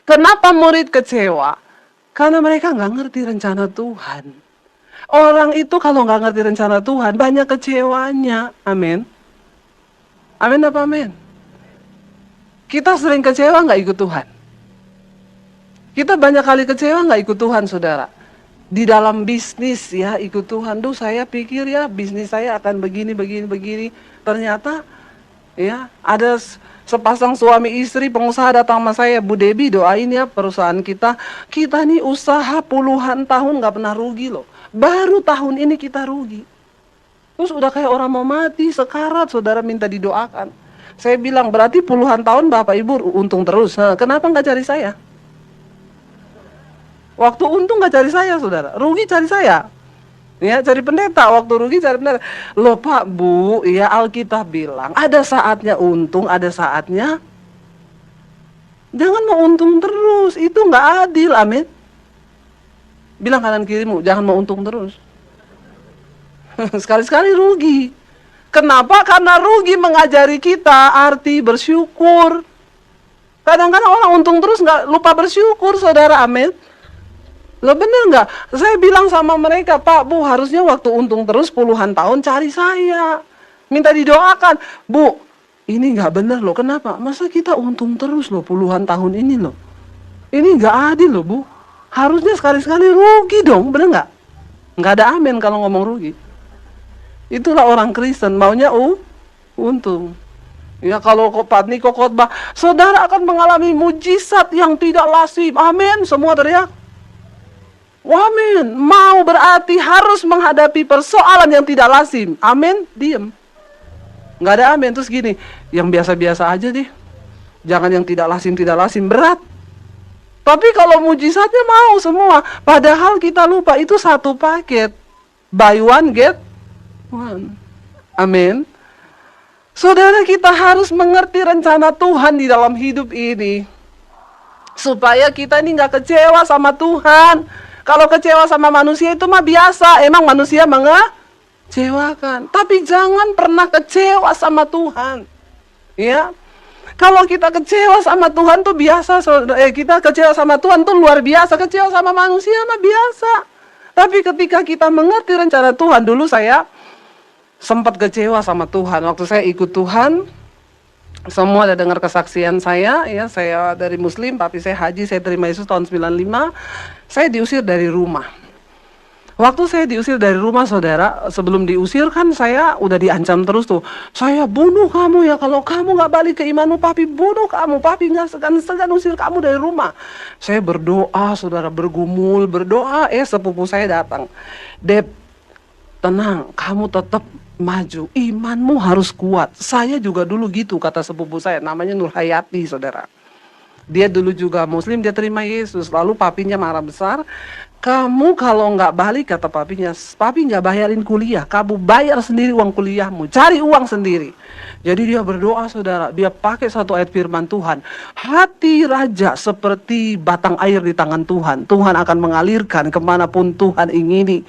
Kenapa murid kecewa? Karena mereka nggak ngerti rencana Tuhan. Orang itu kalau nggak ngerti rencana Tuhan, banyak kecewanya. Amin. Amin apa amin? Kita sering kecewa nggak ikut Tuhan. Kita banyak kali kecewa nggak ikut Tuhan, saudara. Di dalam bisnis ya, ikut Tuhan. Duh, saya pikir ya bisnis saya akan begini. Ternyata ya ada sepasang suami istri pengusaha datang sama saya, Bu Debi doain ya perusahaan kita nih usaha puluhan tahun nggak pernah rugi loh. Baru tahun ini kita rugi. Terus udah kayak orang mau mati, sekarat, saudara minta didoakan. Saya bilang berarti puluhan tahun Bapak Ibu untung terus. Nah, kenapa nggak cari saya? Waktu untung nggak cari saya, saudara. Rugi cari saya. Ya, cari pendeta. Waktu rugi cari pendeta. Loh Pak, Bu, ya Alkitab bilang ada saatnya untung, ada saatnya jangan mau untung terus. Itu nggak adil, amin. Bilang kanan kirimu, jangan mau untung terus. Sekali-sekali rugi. Kenapa? Karena rugi mengajari kita arti bersyukur. Kadang-kadang orang untung terus nggak lupa bersyukur, saudara, amin. Loh bener nggak? Saya bilang sama mereka, Pak, Bu, harusnya waktu untung terus puluhan tahun cari saya. Minta didoakan. Bu, ini nggak bener loh. Kenapa? Masa kita untung terus loh puluhan tahun ini loh. Ini nggak adil loh, Bu. Harusnya sekali-sekali rugi dong, bener nggak? Nggak ada amin kalau ngomong rugi. Itulah orang Kristen, maunya untung. Ya kalau Patniko khotbah, saudara akan mengalami mujizat yang tidak lazim. Amin, semua teriak. Amin. Mau berarti harus menghadapi persoalan yang tidak lazim. Amin, diem. Nggak ada amin. Terus gini, yang biasa-biasa aja deh. Jangan yang tidak lazim, berat. Tapi kalau mujizatnya mau semua. Padahal kita lupa itu satu paket. Buy one, get one. Amin. Saudara, kita harus mengerti rencana Tuhan di dalam hidup ini. Supaya kita ini nggak kecewa sama Tuhan. Kalau kecewa sama manusia itu mah biasa. Emang manusia mengecewakan. Tapi jangan pernah kecewa sama Tuhan. Ya. Kalau kita kecewa sama Tuhan tuh biasa, kita kecewa sama Tuhan tuh luar biasa. Kecewa sama manusia mah biasa. Tapi ketika kita mengerti rencana Tuhan, dulu saya sempat kecewa sama Tuhan. Waktu saya ikut Tuhan, semua ada dengar kesaksian saya, ya saya dari Muslim, tapi saya haji, saya terima Yesus tahun 95. Saya diusir dari rumah. Waktu saya diusir dari rumah, saudara, sebelum diusir kan saya udah diancam terus tuh. Saya bunuh kamu ya, kalau kamu gak balik ke imanmu, papi bunuh kamu. Papi gak segan-segan usir kamu dari rumah. Saya berdoa, saudara, bergumul, berdoa. Sepupu saya datang. Dep, tenang, kamu tetap maju. Imanmu harus kuat. Saya juga dulu gitu, kata sepupu saya. Namanya Nur Hayati, saudara. Dia dulu juga Muslim, dia terima Yesus. Lalu papinya marah besar. Kamu kalau nggak balik, kata papinya, papi nggak bayarin kuliah, kamu bayar sendiri uang kuliahmu, cari uang sendiri. Jadi dia berdoa, saudara, dia pakai satu ayat firman Tuhan. Hati raja seperti batang air di tangan Tuhan. Tuhan akan mengalirkan kemanapun Tuhan ingini.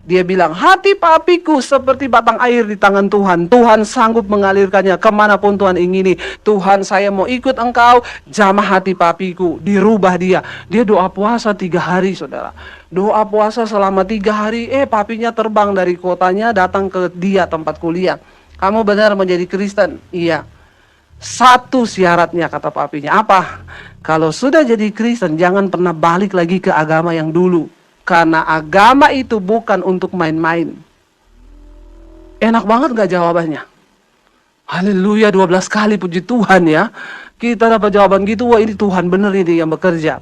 Dia bilang, hati papiku seperti batang air di tangan Tuhan. Tuhan sanggup mengalirkannya kemanapun Tuhan ingini. Tuhan, saya mau ikut engkau, jamah hati papiku. Dirubah dia. Dia doa puasa 3 hari, saudara. Doa puasa selama 3 hari, papinya terbang dari kotanya datang ke dia tempat kuliah. Kamu benar menjadi Kristen? Iya. Satu syaratnya, kata papinya. Apa? Kalau sudah jadi Kristen, jangan pernah balik lagi ke agama yang dulu. Karena agama itu bukan untuk main-main. Enak banget gak jawabannya? Haleluya, 12 kali puji Tuhan ya. Kita dapat jawaban gitu, wah ini Tuhan bener ini yang bekerja.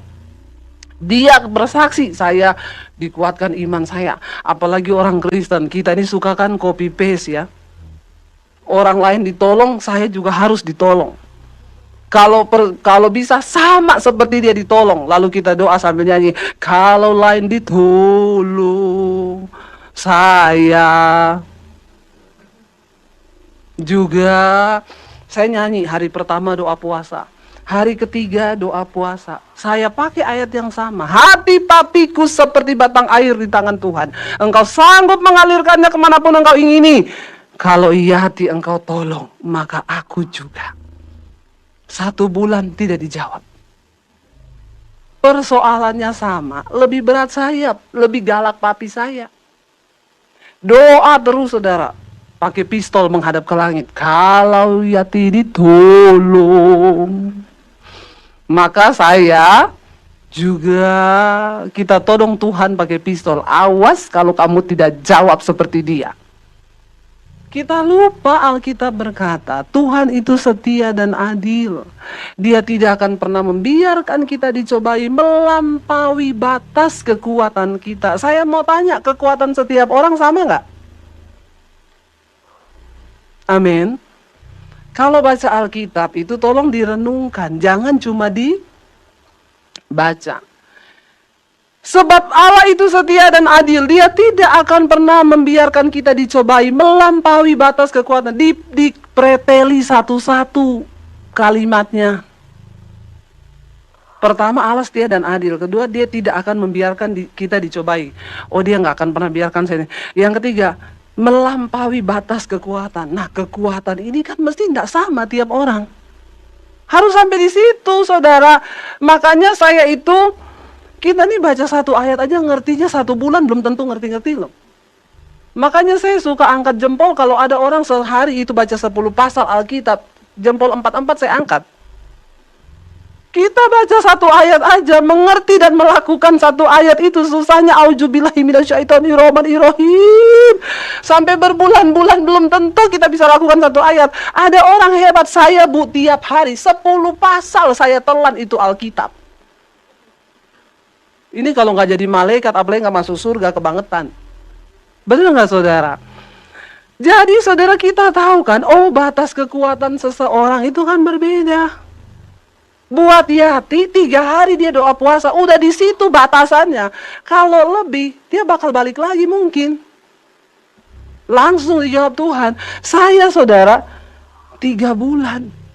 Dia bersaksi, saya dikuatkan iman saya. Apalagi orang Kristen, kita ini suka kan copy paste ya. Orang lain ditolong, saya juga harus ditolong. Kalau bisa sama seperti dia ditolong. Lalu kita doa sambil nyanyi, kalau lain ditolong, saya juga. Saya nyanyi hari pertama doa puasa. Hari ketiga doa puasa, saya pakai ayat yang sama. Hati papiku seperti batang air di tangan Tuhan. Engkau sanggup mengalirkannya kemanapun engkau ingini. Kalau iya hati engkau tolong, maka aku juga. 1 bulan tidak dijawab. Persoalannya sama, lebih berat saya, lebih galak papi saya. Doa terus saudara, pakai pistol menghadap ke langit. Kalau Yati ditolong, maka saya juga, kita todong Tuhan pakai pistol. Awas kalau kamu tidak jawab seperti dia. Kita lupa Alkitab berkata, Tuhan itu setia dan adil. Dia tidak akan pernah membiarkan kita dicobai melampaui batas kekuatan kita. Saya mau tanya, kekuatan setiap orang sama nggak? Amin. Kalau baca Alkitab itu tolong direnungkan, jangan cuma dibaca. Sebab Allah itu setia dan adil. Dia tidak akan pernah membiarkan kita dicobai melampaui batas kekuatan. Dipreteli satu-satu kalimatnya. Pertama, Allah setia dan adil. Kedua, dia tidak akan membiarkan kita dicobai. Oh, dia nggak akan pernah biarkan saya. Yang ketiga, melampaui batas kekuatan. Nah, kekuatan ini kan mesti tidak sama tiap orang. Harus sampai di situ, saudara. Makanya saya itu, kita nih baca 1 ayat aja ngertinya 1 bulan belum tentu ngerti-ngerti loh. Makanya saya suka angkat jempol kalau ada orang sehari itu baca 10 pasal Alkitab. Jempol 4-4 saya angkat. Kita baca 1 ayat aja, mengerti dan melakukan 1 ayat itu susahnya. Auzubillahi minasyaitonirrahmanirrahim. Sampai berbulan-bulan belum tentu kita bisa lakukan 1 ayat. Ada orang hebat, saya bu tiap hari 10 pasal saya telan itu Alkitab. Ini kalau nggak jadi malaikat, apalagi nggak masuk surga, kebangetan. Benar nggak saudara? Jadi saudara kita tahu kan, oh batas kekuatan seseorang itu kan berbeda. Buat Yati 3 hari dia doa puasa, udah di situ batasannya. Kalau lebih, dia bakal balik lagi mungkin. Langsung dijawab Tuhan. Saya saudara 3 bulan.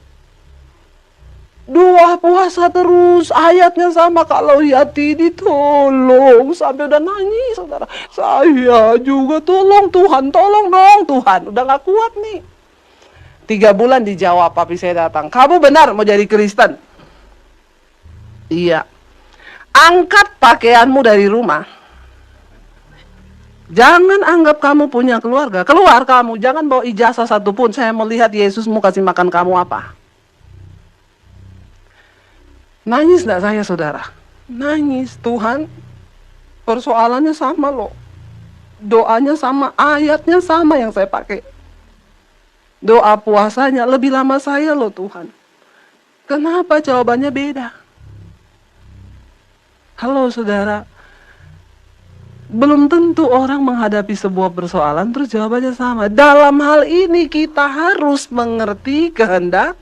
Doa puasa terus, ayatnya sama. Kalau Yati ditolong, sampai udah nangis saudara. Saya juga tolong Tuhan, tolong dong Tuhan. Udah gak kuat nih. 3 bulan dijawab, papi saya datang. Kamu benar mau jadi Kristen? Iya. Angkat pakaianmu dari rumah. Jangan anggap kamu punya keluarga. Keluar kamu, jangan bawa ijazah satupun. Saya mau lihat Yesus mau kasih makan kamu apa. Nangis gak saya saudara? Nangis. Tuhan, persoalannya sama loh. Doanya sama, ayatnya sama yang saya pakai. Doa puasanya lebih lama saya loh Tuhan. Kenapa jawabannya beda? Halo saudara. Belum tentu orang menghadapi sebuah persoalan terus jawabannya sama. Dalam hal ini kita harus mengerti kehendak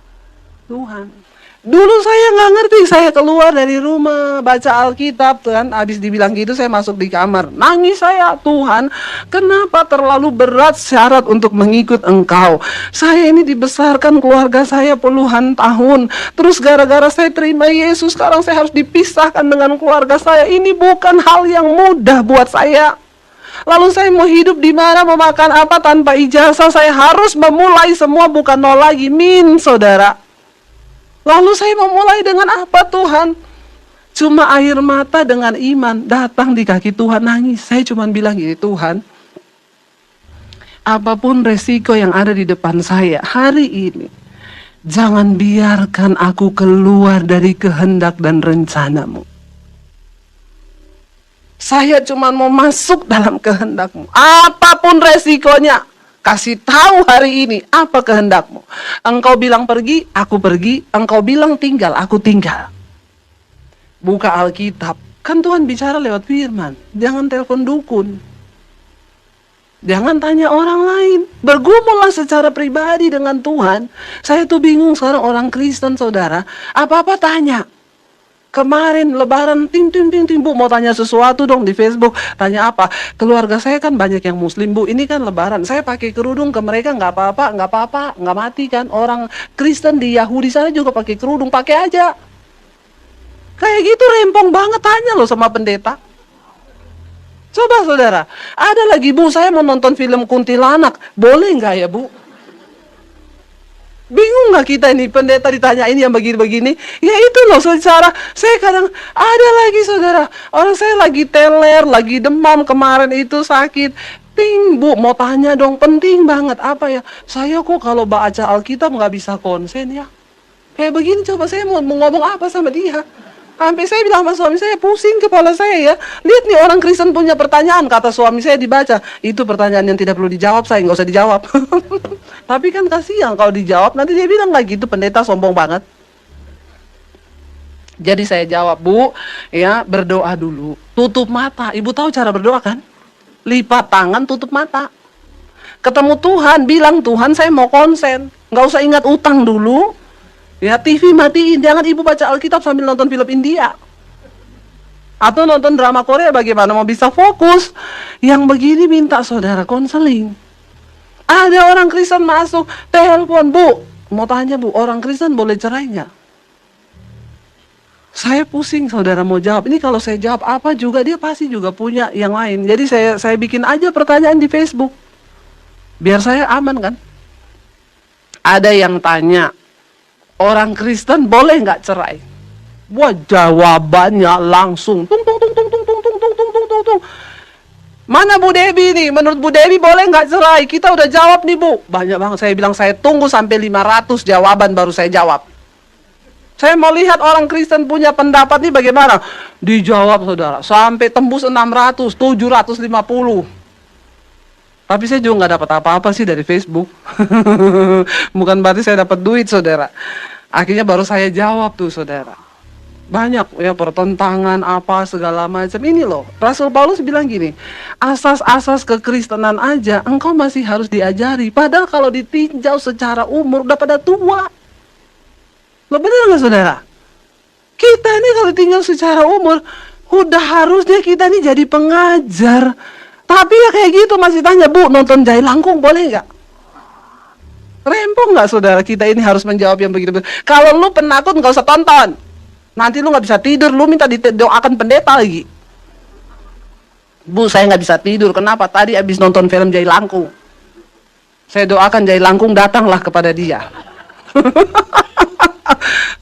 Tuhan. Dulu saya nggak ngerti, saya keluar dari rumah baca Alkitab, Tuhan. Habis dibilang gitu saya masuk di kamar, nangis saya, Tuhan, kenapa terlalu berat syarat untuk mengikut Engkau? Saya ini dibesarkan keluarga saya puluhan tahun, terus gara-gara saya terima Yesus, sekarang saya harus dipisahkan dengan keluarga saya. Ini bukan hal yang mudah buat saya. Lalu saya mau hidup di mana, mau makan apa tanpa ijazah, saya harus memulai semua bukan nol lagi, saudara. Lalu saya memulai dengan apa Tuhan? Cuma air mata dengan iman datang di kaki Tuhan, nangis. Saya cuma bilang gini, Tuhan, apapun resiko yang ada di depan saya hari ini, jangan biarkan aku keluar dari kehendak dan rencanamu. Saya cuma mau masuk dalam kehendakmu. Apapun resikonya, kasih tahu hari ini apa kehendakmu. Engkau bilang pergi, aku pergi. Engkau bilang tinggal, aku tinggal. Buka Alkitab. Kan Tuhan bicara lewat firman. Jangan telepon dukun. Jangan tanya orang lain. Bergumullah secara pribadi dengan Tuhan. Saya tuh bingung sekarang orang Kristen saudara. Apa-apa tanya. Kemarin lebaran, ting, Bu, mau tanya sesuatu dong di Facebook. Tanya apa? Keluarga saya kan banyak yang muslim, Bu. Ini kan lebaran, saya pakai kerudung ke mereka nggak apa-apa, nggak mati kan. Orang Kristen di Yahudi sana juga pakai kerudung, pakai aja. Kayak gitu rempong banget, tanya loh sama pendeta. Coba saudara, ada lagi, Bu, saya mau nonton film kuntilanak, boleh nggak ya, Bu? Bingung nggak kita ini, pendeta ditanyain yang begini-begini? Ya itu loh, secara saya kadang ada lagi saudara, orang saya lagi teler, lagi demam kemarin itu sakit. Ting, Bu, mau tanya dong, penting banget, apa ya? Saya kok kalau baca Alkitab nggak bisa konsen ya? Kayak begini, coba saya mau ngomong apa sama dia? Sampai saya bilang sama suami saya, pusing kepala saya ya. Lihat nih, orang Kristen punya pertanyaan, kata suami saya dibaca. Itu pertanyaan yang tidak perlu dijawab, saya nggak usah dijawab. Tapi kan kasihan kalau dijawab, nanti dia bilang lagi itu pendeta sombong banget. Jadi saya jawab, Bu, ya berdoa dulu. Tutup mata. Ibu tahu cara berdoa kan? Lipat tangan, tutup mata. Ketemu Tuhan, bilang Tuhan saya mau konsen. Nggak usah ingat utang dulu. Ya, TV matiin, jangan ibu baca Alkitab sambil nonton film India. Atau nonton drama Korea, bagaimana mau bisa fokus? Yang begini minta saudara konseling. Ada orang Kristen masuk, telepon, Bu, mau tanya, Bu, orang Kristen boleh cerai nggak? Saya pusing saudara mau jawab. Ini kalau saya jawab apa juga, dia pasti juga punya yang lain. Jadi saya bikin aja pertanyaan di Facebook. Biar saya aman kan? Ada yang tanya, orang Kristen boleh nggak cerai? Wah, jawabannya langsung tung tung tung tung tung tung tung tung tung tung tung tung. Mana Bu Debi nih? Menurut Bu Debi boleh nggak cerai? Kita udah jawab nih, Bu. Banyak banget. Saya bilang saya tunggu sampai 500 jawaban baru saya jawab. Saya mau lihat orang Kristen punya pendapat nih bagaimana. Dijawab saudara, sampai tembus 600, 750. Tapi saya juga nggak dapat apa-apa sih dari Facebook. Bukan berarti saya dapat duit, saudara. Akhirnya baru saya jawab tuh, saudara. Banyak ya pertentangan apa segala macam. Ini loh, Rasul Paulus bilang gini, asas-asas kekristenan aja engkau masih harus diajari. Padahal kalau ditinjau secara umur udah pada tua. Loh, bener nggak saudara? Kita ini kalau ditinjau secara umur udah harusnya kita ini jadi pengajar. Tapi ya kayak gitu masih tanya, Bu, nonton Jai Langkung boleh nggak? Rempong nggak saudara, kita ini harus menjawab yang begitu. Kalau lu penakut nggak usah tonton. Nanti lu nggak bisa tidur, lu minta didoakan pendeta lagi. Bu, saya nggak bisa tidur, kenapa? Tadi abis nonton film Jai Langkung. Saya doakan Jai Langkung datanglah kepada dia.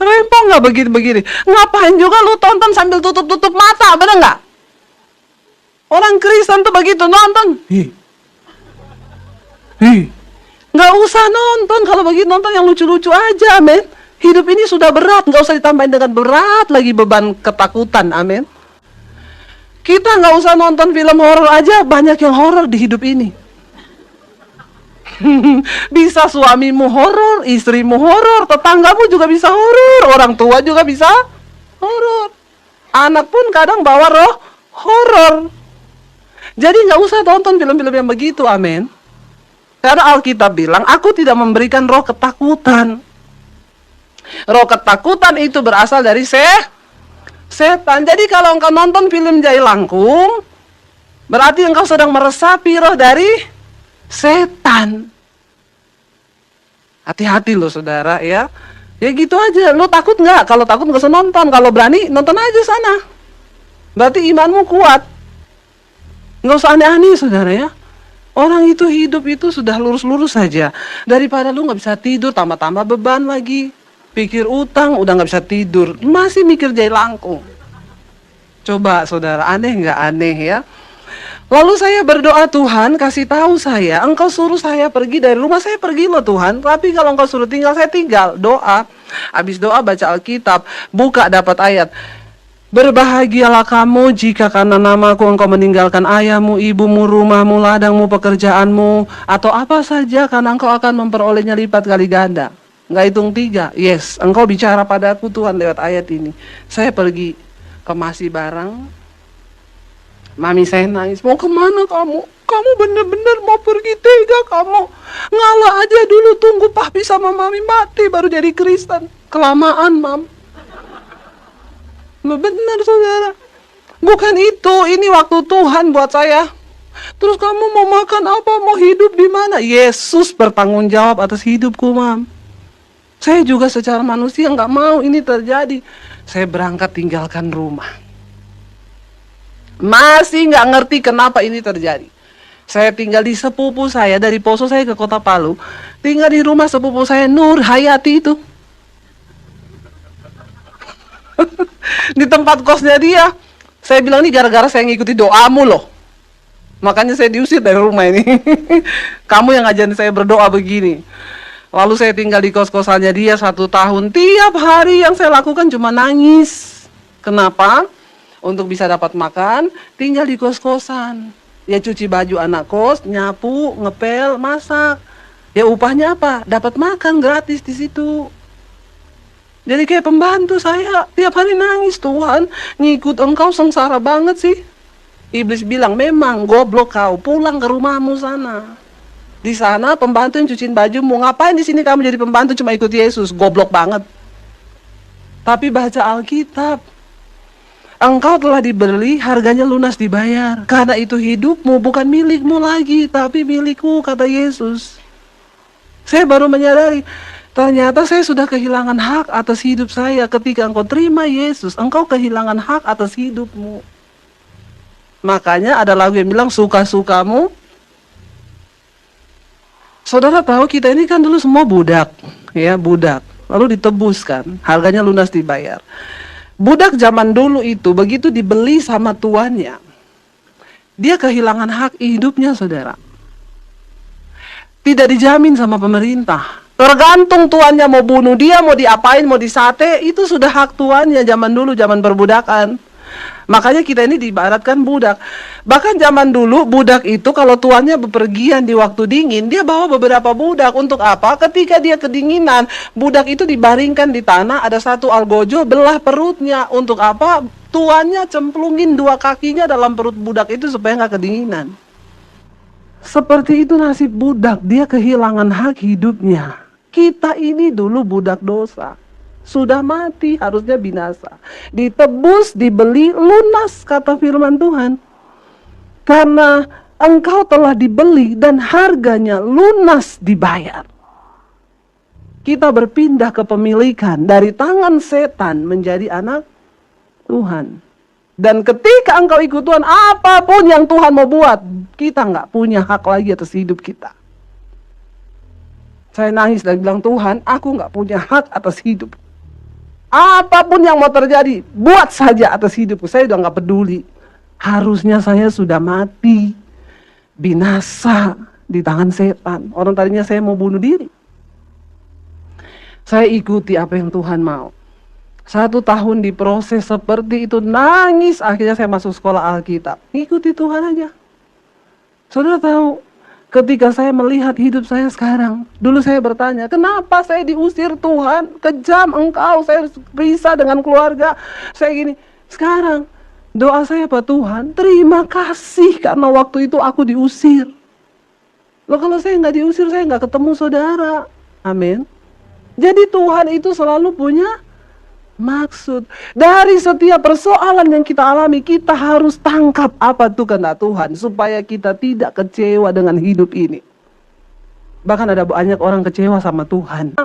Rempong nggak begini-begini? Ngapain juga lu tonton sambil tutup-tutup mata, bener nggak? Orang Kristen tuh begitu nonton, nggak usah nonton. Kalau begitu nonton yang lucu-lucu aja, amin. Hidup ini sudah berat, nggak usah ditambahin dengan berat lagi beban ketakutan, amin. Kita nggak usah nonton film horor aja, banyak yang horor di hidup ini. Bisa suamimu horor, istrimu horor, tetanggamu juga bisa horor, orang tua juga bisa horor. Anak pun kadang bawa roh horor. Jadi nggak usah tonton film-film yang begitu, amin. Karena Alkitab bilang, aku tidak memberikan roh ketakutan. Roh ketakutan itu berasal dari setan. Jadi kalau engkau nonton film Jai Langkung, berarti engkau sedang meresapi roh dari setan. Hati-hati loh saudara ya. Ya gitu aja, lu takut nggak? Kalau takut nggak usah nonton, kalau berani nonton aja sana. Berarti imanmu kuat. Nggak usah aneh-aneh saudara ya. Orang itu hidup itu sudah lurus-lurus saja. Daripada lu nggak bisa tidur, tambah-tambah beban lagi. Pikir utang, udah nggak bisa tidur. Masih mikir Jai Langkung. Coba saudara, aneh nggak? Aneh ya. Lalu saya berdoa, Tuhan kasih tahu saya, engkau suruh saya pergi dari rumah, saya pergi loh Tuhan. Tapi kalau engkau suruh tinggal, saya tinggal. Doa. Habis doa baca Alkitab, buka dapat ayat. Berbahagialah kamu jika karena namaku engkau meninggalkan ayahmu, ibumu, rumahmu, ladangmu, pekerjaanmu, atau apa saja, karena engkau akan memperolehnya lipat kali ganda. Nggak hitung 3. Yes, engkau bicara padaku Tuhan lewat ayat ini. Saya pergi ke Masih Barang. Mami saya nangis, mau kemana kamu? Kamu bener-bener mau pergi, tega kamu. Ngalah aja dulu, tunggu papi sama mami mati baru jadi Kristen. Kelamaan, Mam. Loh benar saudara. Bukan itu, ini waktu Tuhan buat saya. Terus kamu mau makan apa, mau hidup di mana? Yesus bertanggung jawab atas hidupku, Mam. Saya juga secara manusia nggak mau ini terjadi. Saya berangkat tinggalkan rumah. Masih nggak ngerti kenapa ini terjadi. Saya tinggal di sepupu saya, dari Poso saya ke Kota Palu. Tinggal di rumah sepupu saya, Nur Hayati itu. Di tempat kosnya dia. Saya bilang ini gara-gara saya ngikuti doamu loh. Makanya saya diusir dari rumah ini. Kamu yang ngajarin saya berdoa begini. Lalu saya tinggal di kos-kosannya dia 1 tahun. Tiap hari yang saya lakukan cuma nangis. Kenapa? Untuk bisa dapat makan, tinggal di kos-kosan. Ya cuci baju anak kos, nyapu, ngepel, masak. Ya upahnya apa? Dapat makan gratis di situ. Jadi kayak pembantu saya, tiap hari nangis, Tuhan, ngikut engkau sengsara banget sih. Iblis bilang, memang goblok kau, pulang ke rumahmu sana. Di sana pembantu yang cuciin baju, mau ngapain di sini kamu jadi pembantu cuma ikut Yesus, goblok banget. Tapi baca Alkitab, engkau telah dibeli, harganya lunas dibayar. Karena itu hidupmu bukan milikmu lagi, tapi milikku, kata Yesus. Saya baru menyadari, ternyata saya sudah kehilangan hak atas hidup saya. Ketika engkau terima Yesus, engkau kehilangan hak atas hidupmu. Makanya ada lagu yang bilang, suka-sukamu. Saudara tahu kita ini kan dulu semua budak, ya budak. Lalu ditebuskan, harganya lunas dibayar. Budak zaman dulu itu begitu dibeli sama tuannya, dia kehilangan hak hidupnya, saudara. Tidak dijamin sama pemerintah. Tergantung tuannya mau bunuh dia, mau diapain, mau disate, itu sudah hak tuannya zaman dulu, zaman perbudakan. Makanya kita ini diibaratkan budak. Bahkan zaman dulu budak itu kalau tuannya bepergian di waktu dingin, dia bawa beberapa budak. Untuk apa? Ketika dia kedinginan, budak itu dibaringkan di tanah, ada satu algojo, belah perutnya. Untuk apa? Tuannya cemplungin 2 kakinya dalam perut budak itu supaya nggak kedinginan. Seperti itu nasib budak, dia kehilangan hak hidupnya. Kita ini dulu budak dosa. Sudah mati, harusnya binasa. Ditebus, dibeli, lunas, kata firman Tuhan. Karena engkau telah dibeli dan harganya lunas dibayar. Kita berpindah kepemilikan dari tangan setan menjadi anak Tuhan. Dan ketika engkau ikut Tuhan, apapun yang Tuhan mau buat, kita nggak punya hak lagi atas hidup kita. Saya nangis dan bilang, Tuhan, aku nggak punya hak atas hidup. Apapun yang mau terjadi, buat saja atas hidupku. Saya udah nggak peduli. Harusnya saya sudah mati, binasa di tangan setan. Orang tadinya saya mau bunuh diri. Saya ikuti apa yang Tuhan mau. 1 tahun diproses seperti itu, nangis. Akhirnya saya masuk sekolah Alkitab. Ikuti Tuhan aja. Saudara tahu, ketika saya melihat hidup saya sekarang, dulu saya bertanya, kenapa saya diusir Tuhan? Kejam engkau, saya pisah dengan keluarga. Saya gini, sekarang doa saya Pak Tuhan, terima kasih karena waktu itu aku diusir. Loh kalau saya nggak diusir, saya nggak ketemu saudara. Amin. Jadi Tuhan itu selalu punya maksud. Dari setiap persoalan yang kita alami, kita harus tangkap apa itu kehendak Tuhan supaya kita tidak kecewa dengan hidup ini. Bahkan ada banyak orang kecewa sama Tuhan.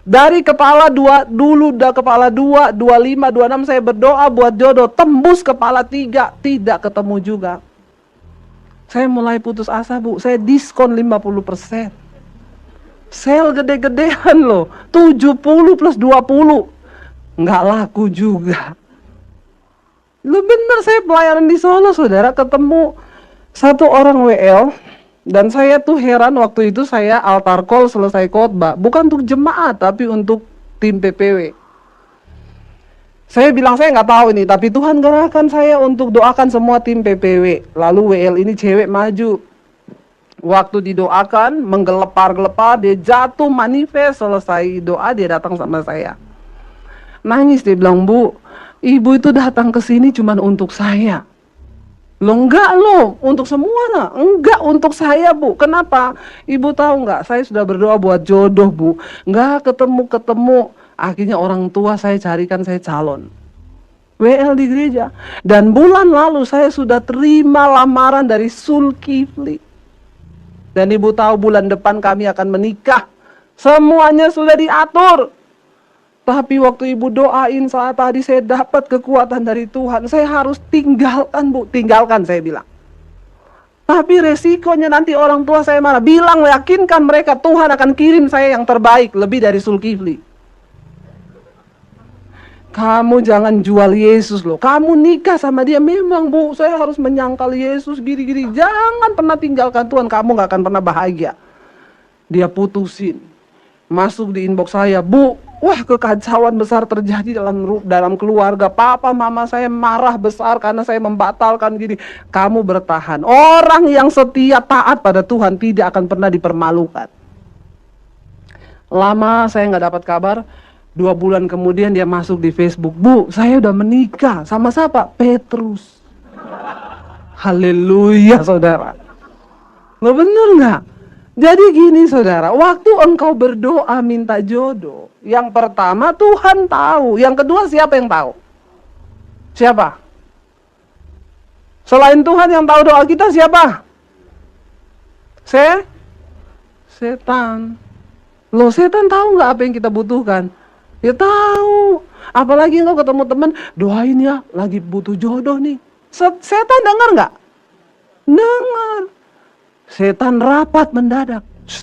Dari kepala 2, dulu udah kepala 2, 25, 26 saya berdoa buat jodoh, tembus kepala 3, tidak ketemu juga. Saya mulai putus asa, Bu. Saya diskon 50%. Sel gede-gedean loh, 70 plus 20. Nggak laku juga. Lu bener, saya pelayanan di Solo, saudara, ketemu satu orang WL. Dan saya tuh heran, waktu itu saya altar call selesai khotbah. Bukan untuk jemaat, tapi untuk tim PPW. Saya bilang, saya nggak tahu ini, tapi Tuhan gerakkan saya untuk doakan semua tim PPW. Lalu WL ini cewek maju. Waktu didoakan, menggelepar-gelepar, dia jatuh manifest, selesai doa, dia datang sama saya. Nangis, dia bilang, Bu, ibu itu datang ke sini cuma untuk saya. Lo enggak lo, untuk semua lah. Enggak, untuk saya, Bu. Kenapa? Ibu tahu enggak, saya sudah berdoa buat jodoh, Bu. Enggak ketemu-ketemu. Akhirnya orang tua saya carikan saya calon. WL di gereja. Dan bulan lalu saya sudah terima lamaran dari Zulkifli. Dan ibu tahu bulan depan kami akan menikah. Semuanya sudah diatur. Tapi waktu ibu doain saat tadi saya dapat kekuatan dari Tuhan. Saya harus tinggalkan, Bu. Tinggalkan, saya bilang. Tapi resikonya nanti orang tua saya marah. Bilang, yakinkan mereka Tuhan akan kirim saya yang terbaik. Lebih dari Zulkifli. Kamu jangan jual Yesus loh. Kamu nikah sama dia. Memang, Bu, saya harus menyangkal Yesus gini-gini. Jangan pernah tinggalkan Tuhan. Kamu gak akan pernah bahagia. Dia putusin. Masuk di inbox saya. Bu, wah, kekacauan besar terjadi dalam keluarga. Papa mama saya marah besar karena saya membatalkan gini. Kamu bertahan. Orang yang setia taat pada Tuhan tidak akan pernah dipermalukan. Lama saya nggak dapat kabar. 2 bulan kemudian dia masuk di Facebook. Bu, saya udah menikah. Sama siapa? Petrus. Haleluya, saudara. Lo bener nggak? Jadi gini, saudara, waktu engkau berdoa minta jodoh, yang pertama Tuhan tahu, yang kedua siapa yang tahu? Siapa? Selain Tuhan yang tahu doa kita, siapa? Setan. Loh, setan tahu nggak apa yang kita butuhkan? Ya tahu. Apalagi engkau ketemu teman, doain ya, lagi butuh jodoh nih. Setan dengar nggak? Dengar. Setan rapat mendadak. Shh.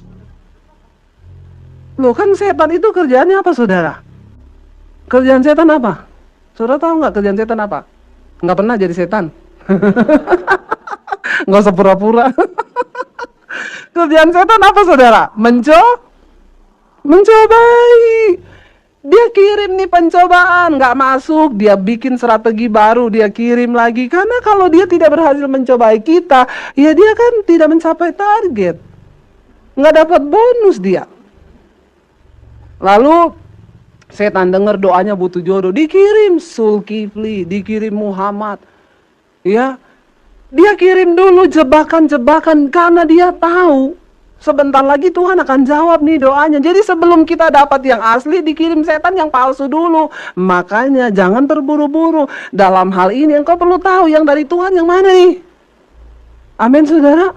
Loh, kan setan itu kerjaannya apa, saudara? Kerjaan setan apa? Saudara tahu nggak kerjaan setan apa? Nggak pernah jadi setan. Nggak usah pura-pura. Kerjaan setan apa, saudara? Mencobai. Dia kirim nih pencobaan, nggak masuk, dia bikin strategi baru, dia kirim lagi. Karena kalau dia tidak berhasil mencobai kita, ya dia kan tidak mencapai target. Nggak dapat bonus dia. Lalu setan dengar doanya butuh jodoh, dikirim Zulkifli, dikirim Muhammad. Ya, dia kirim dulu jebakan-jebakan karena dia tahu sebentar lagi Tuhan akan jawab nih doanya. Jadi sebelum kita dapat yang asli, dikirim setan yang palsu dulu. Makanya jangan terburu-buru. Dalam hal ini engkau perlu tahu yang dari Tuhan yang mana nih. Amin, saudara.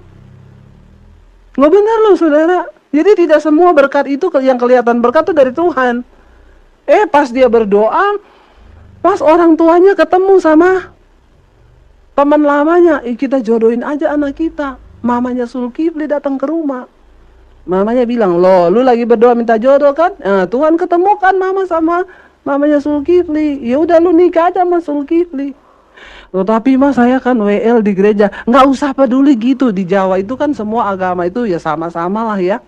Nggak benar loh, saudara. Jadi tidak semua berkat itu yang kelihatan berkat itu dari Tuhan. Pas dia berdoa, pas orang tuanya ketemu sama teman lamanya, kita jodohin aja anak kita. Mamanya Zulkifli datang ke rumah. Mamanya bilang, loh, lu lagi berdoa minta jodoh kan? Tuhan ketemukan mama sama mamanya Zulkifli. Ya udah lu nikah aja sama Zulkifli. Loh, tapi mas saya kan WL di gereja. Nggak usah peduli gitu. Di Jawa itu kan semua agama itu ya sama-sama lah ya.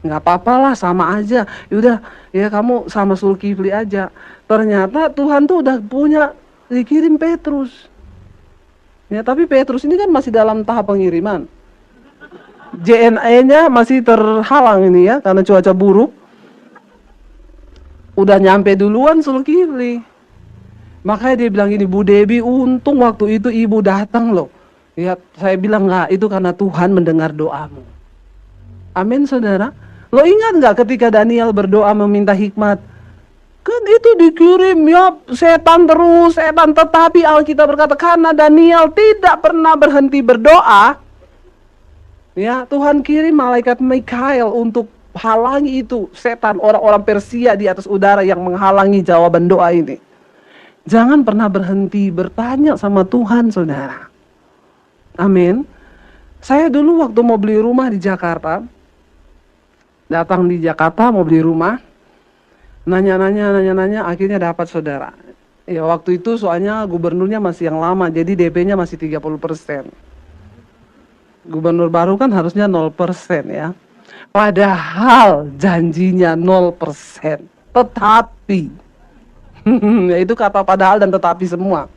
Nggak apa-apa lah, sama aja. Yaudah, ya kamu sama Zulkifli aja. Ternyata Tuhan tuh udah punya, dikirim Petrus. Ya, tapi Petrus ini kan masih dalam tahap pengiriman. JNE-nya masih terhalang ini ya, karena cuaca buruk. Udah nyampe duluan Zulkifli. Makanya dia bilang gini, Bu Debi, untung waktu itu ibu datang loh. Ya, saya bilang nggak, itu karena Tuhan mendengar doamu. Amin, saudara. Lo ingat nggak ketika Daniel berdoa meminta hikmat? Kan itu dikirim ya setan terus, setan. Tetapi Alkitab berkata karena Daniel tidak pernah berhenti berdoa, ya Tuhan kirim malaikat Mikael untuk halangi itu setan, orang-orang Persia di atas udara yang menghalangi jawaban doa ini. Jangan pernah berhenti bertanya sama Tuhan, saudara. Amin. Saya dulu waktu mau beli rumah di Jakarta, datang di Jakarta mau beli rumah, nanya, akhirnya dapat, saudara. Ya waktu itu soalnya gubernurnya masih yang lama, jadi DP-nya masih 30%. Gubernur baru kan harusnya 0% ya. Padahal janjinya 0%. Tetapi, ya itu kata padahal dan tetapi semua.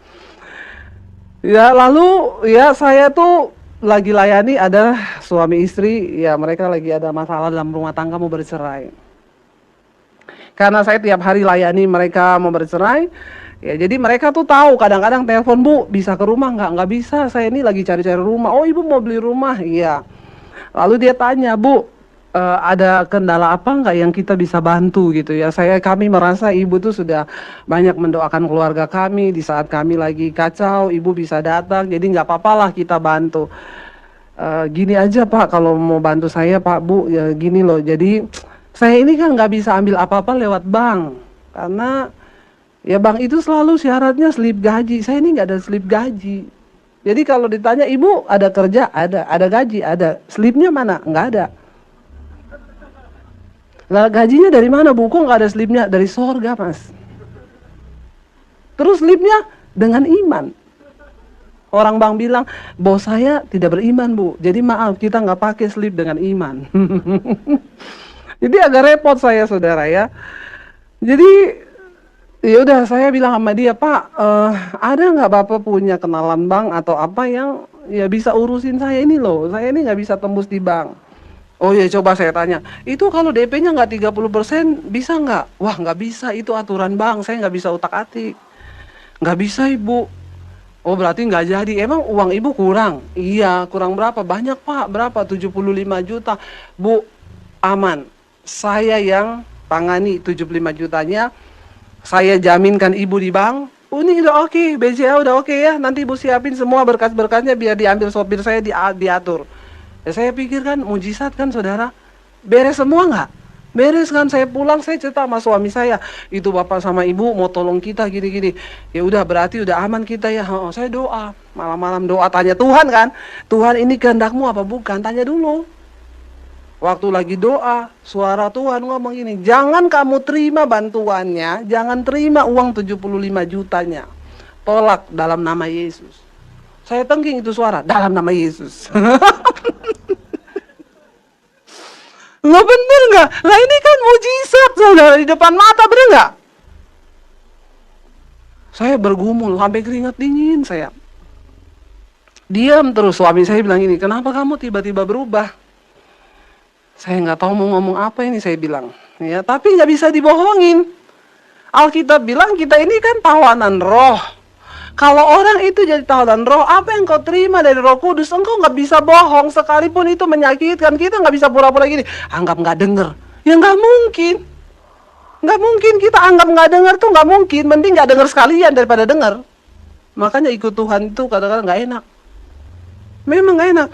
Ya lalu ya saya tuh lagi layani, ada suami istri, ya mereka lagi ada masalah dalam rumah tangga mau bercerai. Karena saya tiap hari layani mereka mau bercerai, ya jadi mereka tuh tahu kadang-kadang telepon, Bu bisa ke rumah nggak bisa, saya ini lagi cari-cari rumah. Oh ibu mau beli rumah, iya. Lalu dia tanya, Bu ada kendala apa nggak yang kita bisa bantu gitu ya. Kami merasa ibu tuh sudah banyak mendoakan keluarga kami di saat kami lagi kacau, ibu bisa datang, jadi nggak apa-apalah kita bantu. Gini aja Pak, kalau mau bantu saya Pak Bu, ya gini loh, jadi saya ini kan nggak bisa ambil apa-apa lewat bank, karena ya bank itu selalu syaratnya slip gaji, saya ini nggak ada slip gaji. Jadi kalau ditanya ibu ada kerja, ada gaji, ada, slipnya mana? Nggak ada. Lah gajinya dari mana Bu? Kok nggak ada slipnya? Dari sorga Mas. Terus slipnya dengan iman. Orang bank bilang, bos saya tidak beriman Bu, jadi maaf kita nggak pakai slip dengan iman. Jadi agak repot saya saudara ya. Jadi ya udah saya bilang sama dia, Pak, ada nggak Bapak punya kenalan bank atau apa yang ya bisa urusin saya ini loh, saya ini nggak bisa tembus di bank. Oh ya coba saya tanya, itu kalau DP-nya nggak 30% bisa nggak? Wah nggak bisa, itu aturan bank, saya nggak bisa utak-atik. Nggak bisa Ibu. Oh berarti nggak jadi, emang uang Ibu kurang? Iya, kurang berapa? Banyak Pak, berapa? 75 juta. Bu, aman. Saya yang tangani 75 jutanya, saya jaminkan Ibu di bank. Oh ini udah oke, BCA udah oke ya, nanti Ibu siapin semua berkas-berkasnya biar diambil sopir saya diatur. Ya saya pikir kan mujizat kan saudara, beres semua nggak? Beres kan, saya pulang saya cerita sama suami saya, itu bapak sama ibu mau tolong kita gini-gini. Ya udah berarti udah aman kita ya. Oh, saya doa, malam-malam doa tanya Tuhan kan, Tuhan ini kehendakmu apa bukan? Tanya dulu. Waktu lagi doa, suara Tuhan ngomong gini, jangan kamu terima bantuannya, jangan terima uang 75 jutanya. Tolak dalam nama Yesus. Saya tengking itu suara, dalam nama Yesus. Lo bener nggak? Lah ini kan mujizat saudara di depan mata, bener nggak? Saya bergumul sampai keringat dingin saya. Diam terus, suami saya bilang gini, kenapa kamu tiba-tiba berubah? Saya nggak tahu mau ngomong apa ini, saya bilang. Ya, tapi nggak bisa dibohongin. Alkitab bilang kita ini kan tawanan roh. Kalau orang itu jadi tawanan roh, apa yang kau terima dari Roh Kudus, engkau nggak bisa bohong, sekalipun itu menyakitkan, kita nggak bisa pura-pura gini, anggap nggak denger. Ya nggak mungkin. Nggak mungkin kita anggap nggak denger tuh nggak mungkin, mending nggak denger sekalian daripada denger. Makanya ikut Tuhan itu kadang-kadang nggak enak. Memang nggak enak.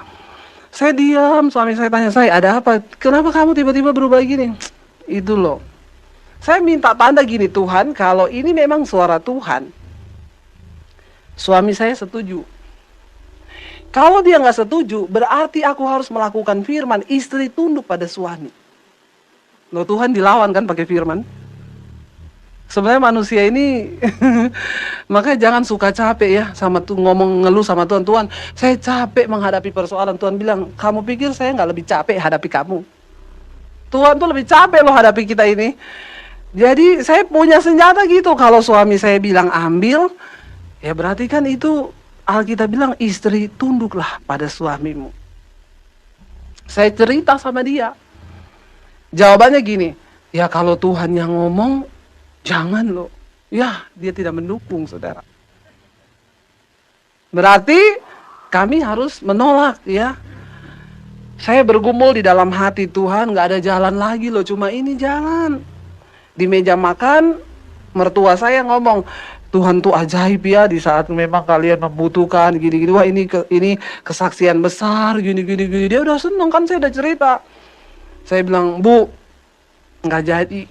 Saya diam, suami saya tanya saya, ada apa? Kenapa kamu tiba-tiba berubah gini? Itu loh. Saya minta tanda gini, Tuhan, kalau ini memang suara Tuhan, suami saya setuju. Kalau dia nggak setuju, berarti aku harus melakukan firman, istri tunduk pada suami. Loh Tuhan dilawan kan pakai firman. Sebenarnya manusia ini, makanya jangan suka capek ya sama tuh ngomong ngeluh sama Tuhan. Tuhan, saya capek menghadapi persoalan. Tuhan bilang, kamu pikir saya nggak lebih capek hadapi kamu? Tuhan tuh lebih capek loh hadapi kita ini. Jadi saya punya senjata gitu. Kalau suami saya bilang ambil, ya berarti kan itu Alkitab bilang istri tunduklah pada suamimu. Saya cerita sama dia. Jawabannya gini, ya kalau Tuhan yang ngomong, jangan loh. Ya, dia tidak mendukung, saudara. Berarti kami harus menolak ya. Saya bergumul di dalam hati, Tuhan gak ada jalan lagi loh, cuma ini jalan. Di meja makan, mertua saya ngomong, Tuhan tuh ajaib ya di saat memang kalian membutuhkan gini-gini. Wah ini kesaksian besar gini-gini. Dia udah seneng kan, saya udah cerita. Saya bilang, Bu, nggak jadi.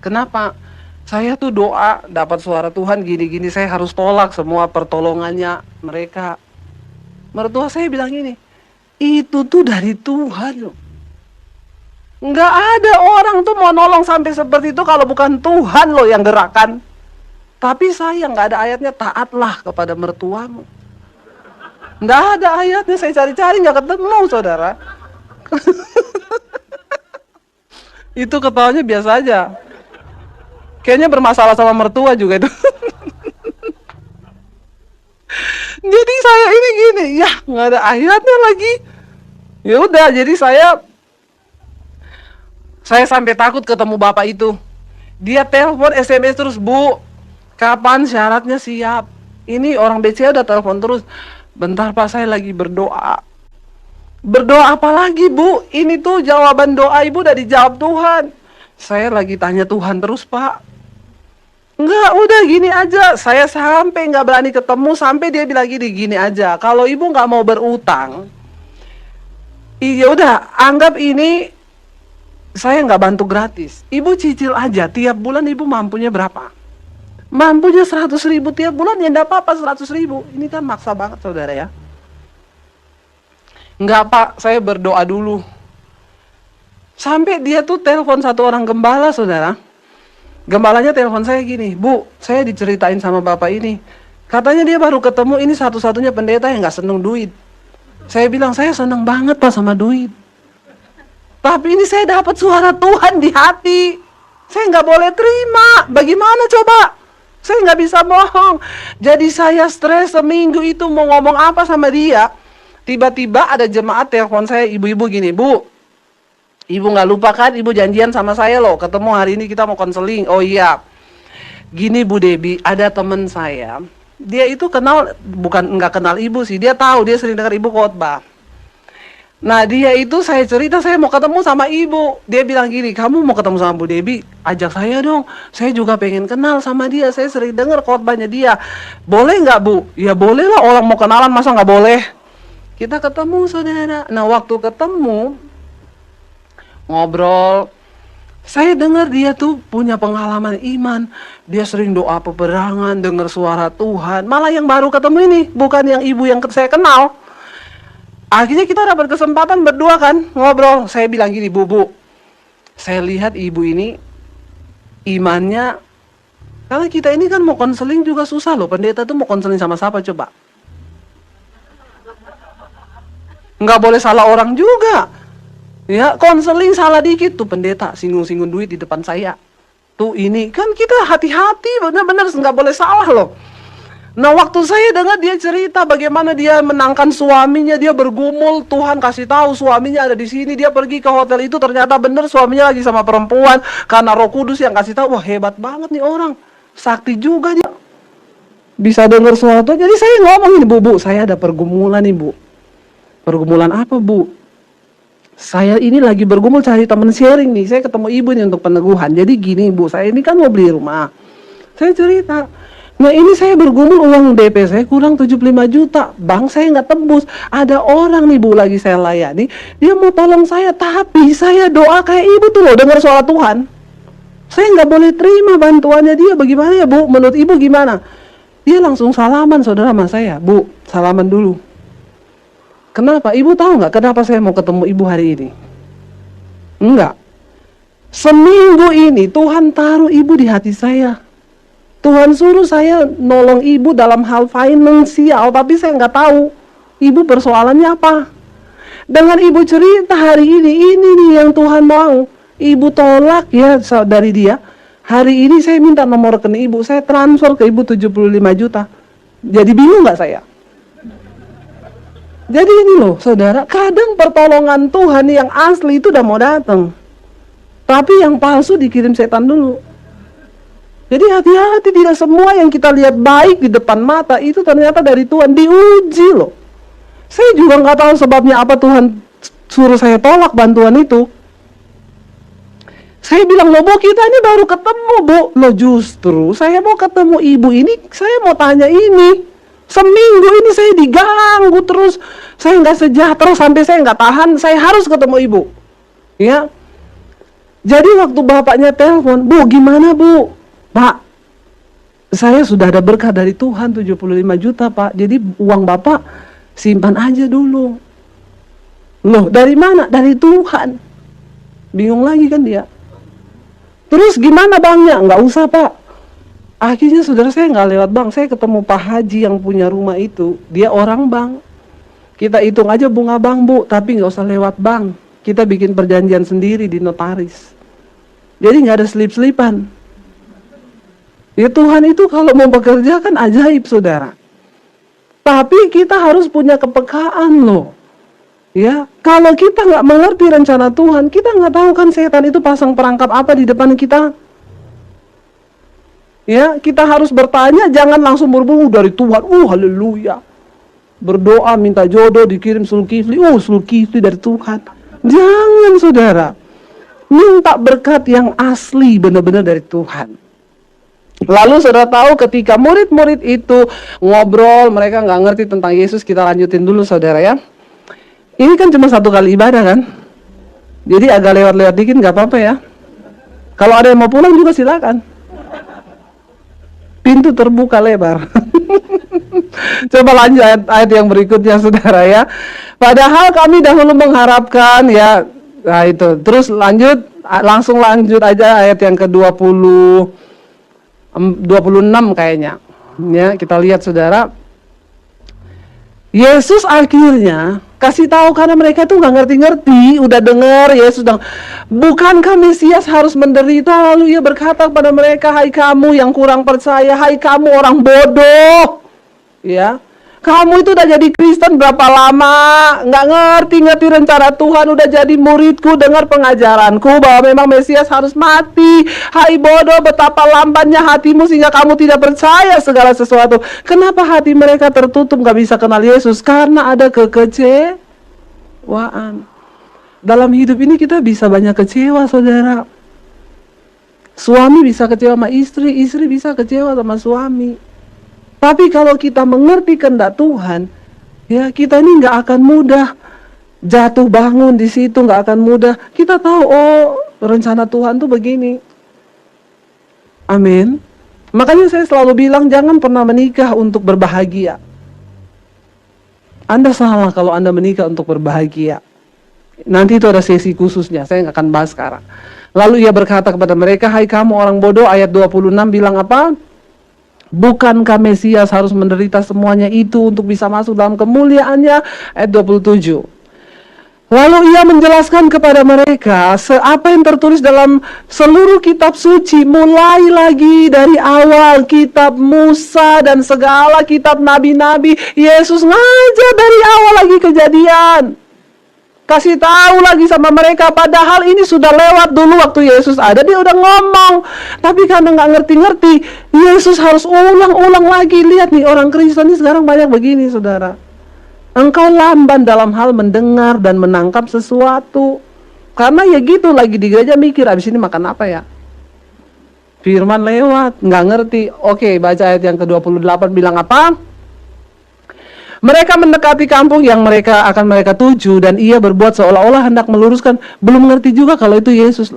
Kenapa? Saya tuh doa dapat suara Tuhan gini-gini, saya harus tolak semua pertolongannya mereka. Mertua saya bilang gini, itu tuh dari Tuhan loh. Nggak ada orang tuh mau nolong sampai seperti itu kalau bukan Tuhan loh yang gerakan. Tapi saya nggak ada ayatnya, taatlah kepada mertuamu. Nggak ada ayatnya, saya cari-cari nggak ketemu saudara. Itu ketawanya biasa aja. Kayaknya bermasalah sama mertua juga itu. Jadi saya ini gini, ya nggak ada ayatnya lagi. Ya udah, jadi saya sampai takut ketemu bapak itu. Dia telepon SMS terus, Bu, kapan syaratnya siap? Ini orang BCA udah telepon terus. Bentar Pak, saya lagi berdoa. Berdoa apa lagi, Bu? Ini tuh jawaban doa Ibu udah dijawab Tuhan. Saya lagi tanya Tuhan terus, Pak. Enggak, udah gini aja. Saya sampai nggak berani ketemu, sampai dia bilang gini aja. Kalau Ibu nggak mau berutang, iya udah, anggap ini saya nggak bantu gratis. Ibu cicil aja, tiap bulan Ibu mampunya berapa? Mampunya 100.000 tiap bulan, ya enggak apa-apa 100.000. Ini kan maksa banget saudara ya. Enggak Pak, saya berdoa dulu. Sampai dia tuh telepon satu orang gembala saudara. Gembalanya telepon saya gini, Bu, saya diceritain sama bapak ini. Katanya dia baru ketemu, ini satu-satunya pendeta yang nggak seneng duit. Saya bilang, saya seneng banget Pak sama duit. Tapi ini saya dapat suara Tuhan di hati. Saya nggak boleh terima. Bagaimana coba? Saya nggak bisa bohong. Jadi saya stres seminggu itu mau ngomong apa sama dia. Tiba-tiba ada jemaat telepon saya, ibu-ibu gini, Bu, Ibu nggak lupa kan, Ibu janjian sama saya loh, ketemu hari ini kita mau konseling. Oh iya, gini Bu Debbie, ada temen saya, dia itu kenal, bukan nggak kenal Ibu sih, dia tahu, dia sering dengar Ibu khotbah. Nah dia itu saya cerita, saya mau ketemu sama Ibu. Dia bilang gini, kamu mau ketemu sama Bu Debbie, ajak saya dong. Saya juga pengen kenal sama dia, saya sering dengar khotbahnya dia. Boleh nggak Bu? Ya boleh lah, orang mau kenalan masa nggak boleh. Kita ketemu saudara. Nah waktu ketemu, ngobrol, saya dengar dia tuh punya pengalaman iman. Dia sering doa peperangan, dengar suara Tuhan. Malah yang baru ketemu ini, bukan yang ibu yang saya kenal. Akhirnya kita dapat kesempatan berdua kan, ngobrol. Saya bilang gini, Bu, saya lihat ibu ini imannya, karena kita ini kan mau konseling juga susah loh. Pendeta tuh mau konseling sama siapa coba? Nggak boleh salah orang juga. Ya, konseling salah dikit tuh pendeta singgung-singgung duit di depan saya. Tuh ini, kan kita hati-hati, benar-benar nggak boleh salah loh. Nah waktu saya dengar dia cerita bagaimana dia menangkan suaminya, dia bergumul, Tuhan kasih tahu suaminya ada di sini, dia pergi ke hotel itu ternyata benar suaminya lagi sama perempuan, karena Roh Kudus yang kasih tahu. Wah hebat banget nih orang, sakti juga dia, bisa dengar suatu. Jadi saya ngomong ini, Bu, saya ada pergumulan nih Bu. Pergumulan apa Bu? Saya ini lagi bergumul cari teman sharing nih. Saya ketemu ibu nih untuk peneguhan. Jadi gini Bu, saya ini kan mau beli rumah. Saya cerita, nah ini saya bergumul uang DP saya kurang 75 juta. Bank saya nggak tembus. Ada orang nih Bu lagi saya layani, dia mau tolong saya. Tapi saya doa kayak ibu tuh loh, dengar suara Tuhan. Saya nggak boleh terima bantuannya dia. Bagaimana ya Bu? Menurut ibu gimana? Dia langsung salaman saudara sama saya. Bu, salaman dulu. Kenapa? Ibu tahu nggak kenapa saya mau ketemu ibu hari ini? Enggak. Seminggu ini Tuhan taruh ibu di hati saya. Tuhan suruh saya nolong ibu dalam hal finansial, tapi saya nggak tahu ibu persoalannya apa. Dengan ibu cerita hari ini nih yang Tuhan mau. Ibu tolak ya dari dia. Hari ini saya minta nomor rekening ibu, saya transfer ke ibu 75 juta. Jadi bingung nggak saya? Jadi ini loh saudara, kadang pertolongan Tuhan yang asli itu udah mau datang, tapi yang palsu dikirim setan dulu. Jadi hati-hati, tidak semua yang kita lihat baik di depan mata itu ternyata dari Tuhan, diuji loh. Saya juga nggak tahu sebabnya apa Tuhan suruh saya tolak bantuan itu. Saya bilang, loh Bu, kita ini baru ketemu Bu. Loh justru saya mau ketemu ibu ini, saya mau tanya ini. Seminggu ini saya diganggu terus, saya nggak sejahtera sampai saya nggak tahan, saya harus ketemu ibu. Ya, jadi waktu bapaknya telepon, Bu gimana Bu? Pak, saya sudah ada berkah dari Tuhan 75 juta Pak, jadi uang bapak simpan aja dulu. Loh dari mana? Dari Tuhan. Bingung lagi kan dia. Terus gimana banknya? Nggak usah Pak. Akhirnya saudara saya nggak lewat bank, saya ketemu Pak Haji yang punya rumah itu, dia orang bank. Kita hitung aja bunga bank Bu, tapi nggak usah lewat bank. Kita bikin perjanjian sendiri di notaris. Jadi nggak ada selip-selipan. Ya Tuhan itu kalau mau bekerja kan ajaib saudara. Tapi kita harus punya kepekaan loh. Ya, kalau kita nggak mengerti rencana Tuhan, kita nggak tahu kan setan itu pasang perangkap apa di depan kita. Ya, kita harus bertanya, jangan langsung berburu dari Tuhan. Haleluya. berdoa minta jodoh, dikirim Zulkifli. Zulkifli dari Tuhan. Jangan saudara. Minta berkat yang asli benar-benar dari Tuhan. Lalu saudara tahu ketika murid-murid itu ngobrol, mereka nggak ngerti tentang Yesus. Kita lanjutin dulu saudara ya. Ini kan cuma 1 kali ibadah kan. Jadi agak lewat-lewat dikit nggak apa-apa ya. Kalau ada yang mau pulang juga silakan. Pintu terbuka lebar. Coba lanjut ayat yang berikutnya saudara ya. Padahal kami dahulu mengharapkan ya. Nah itu. Terus langsung lanjut aja ayat yang ke-26 kayaknya. Ya, kita lihat saudara. Yesus akhirnya kasih tahu karena mereka tuh nggak ngerti-ngerti, udah dengar Yesus bilang, bukankah Mesias harus menderita? Lalu ia berkata kepada mereka, hai kamu yang kurang percaya, hai kamu orang bodoh, ya, kamu itu udah jadi Kristen berapa lama, nggak ngerti rencana Tuhan, udah jadi muridku, dengar pengajaranku bahwa memang Mesias harus mati. Hai bodoh, betapa lambannya hatimu sehingga kamu tidak percaya segala sesuatu. Kenapa hati mereka tertutup, nggak bisa kenal Yesus? Karena ada kekecewaan. Dalam hidup ini kita bisa banyak kecewa saudara. Suami bisa kecewa sama istri, istri bisa kecewa sama suami. Tapi kalau kita mengerti kehendak Tuhan, ya kita ini nggak akan mudah jatuh bangun di situ, nggak akan mudah. Kita tahu, rencana Tuhan tuh begini. Amin. Makanya saya selalu bilang jangan pernah menikah untuk berbahagia. Anda salah kalau Anda menikah untuk berbahagia. Nanti itu ada sesi khususnya, saya nggak akan bahas sekarang. Lalu ia berkata kepada mereka, hai kamu orang bodoh, ayat 26 bilang apa? Bukankah Mesias harus menderita semuanya itu untuk bisa masuk dalam kemuliaannya? Ayat 27. Lalu ia menjelaskan kepada mereka apa yang tertulis dalam seluruh kitab suci, mulai lagi dari awal kitab Musa dan segala kitab nabi-nabi. Yesus ngajar dari awal lagi kejadian. Kasih tahu lagi sama mereka, padahal ini sudah lewat dulu waktu Yesus ada, dia udah ngomong. Tapi karena nggak ngerti-ngerti, Yesus harus ulang-ulang lagi. Lihat nih orang Kristen ini sekarang banyak begini saudara. Engkau lamban dalam hal mendengar dan menangkap sesuatu. Karena ya gitu, lagi di gereja mikir, abis ini makan apa ya? Firman lewat, nggak ngerti. Oke, baca ayat yang ke-28 bilang apa? Mereka mendekati kampung yang akan mereka tuju dan ia berbuat seolah-olah hendak meluruskan. Belum ngerti juga kalau itu Yesus.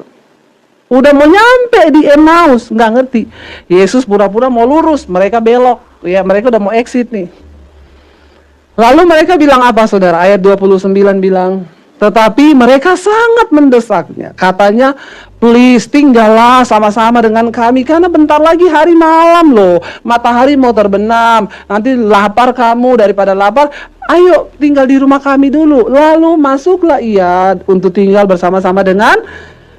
Udah mau nyampe di Emmaus, nggak ngerti. Yesus pura-pura mau lurus, mereka belok. Ya, mereka udah mau exit nih. Lalu mereka bilang apa saudara? Ayat 29 bilang, tetapi mereka sangat mendesaknya. Katanya, please tinggallah sama-sama dengan kami. Karena bentar lagi hari malam loh. Matahari mau terbenam. Nanti lapar kamu, daripada lapar, ayo tinggal di rumah kami dulu. Lalu masuklah ia untuk tinggal bersama-sama dengan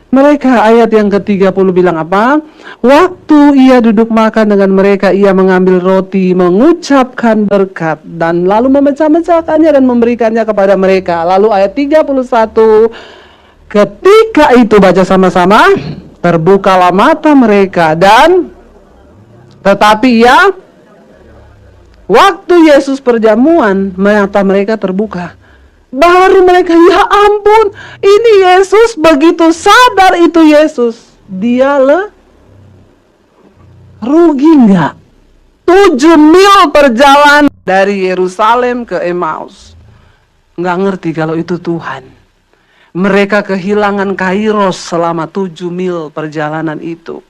mereka. Ayat yang ke-30 bilang apa? Waktu ia duduk makan dengan mereka, ia mengambil roti, mengucapkan berkat, dan lalu memecah-mecahkannya dan memberikannya kepada mereka. Lalu ayat 31, ketika itu baca sama-sama, terbukalah mata mereka dan tetapi ya, waktu Yesus perjamuan, mata mereka terbuka. Baru mereka, ya ampun, ini Yesus. Begitu sadar itu Yesus, dia rugi nggak? 7 mil perjalanan dari Yerusalem ke Emmaus. Nggak ngerti kalau itu Tuhan. Mereka kehilangan Kairos selama 7 mil perjalanan itu.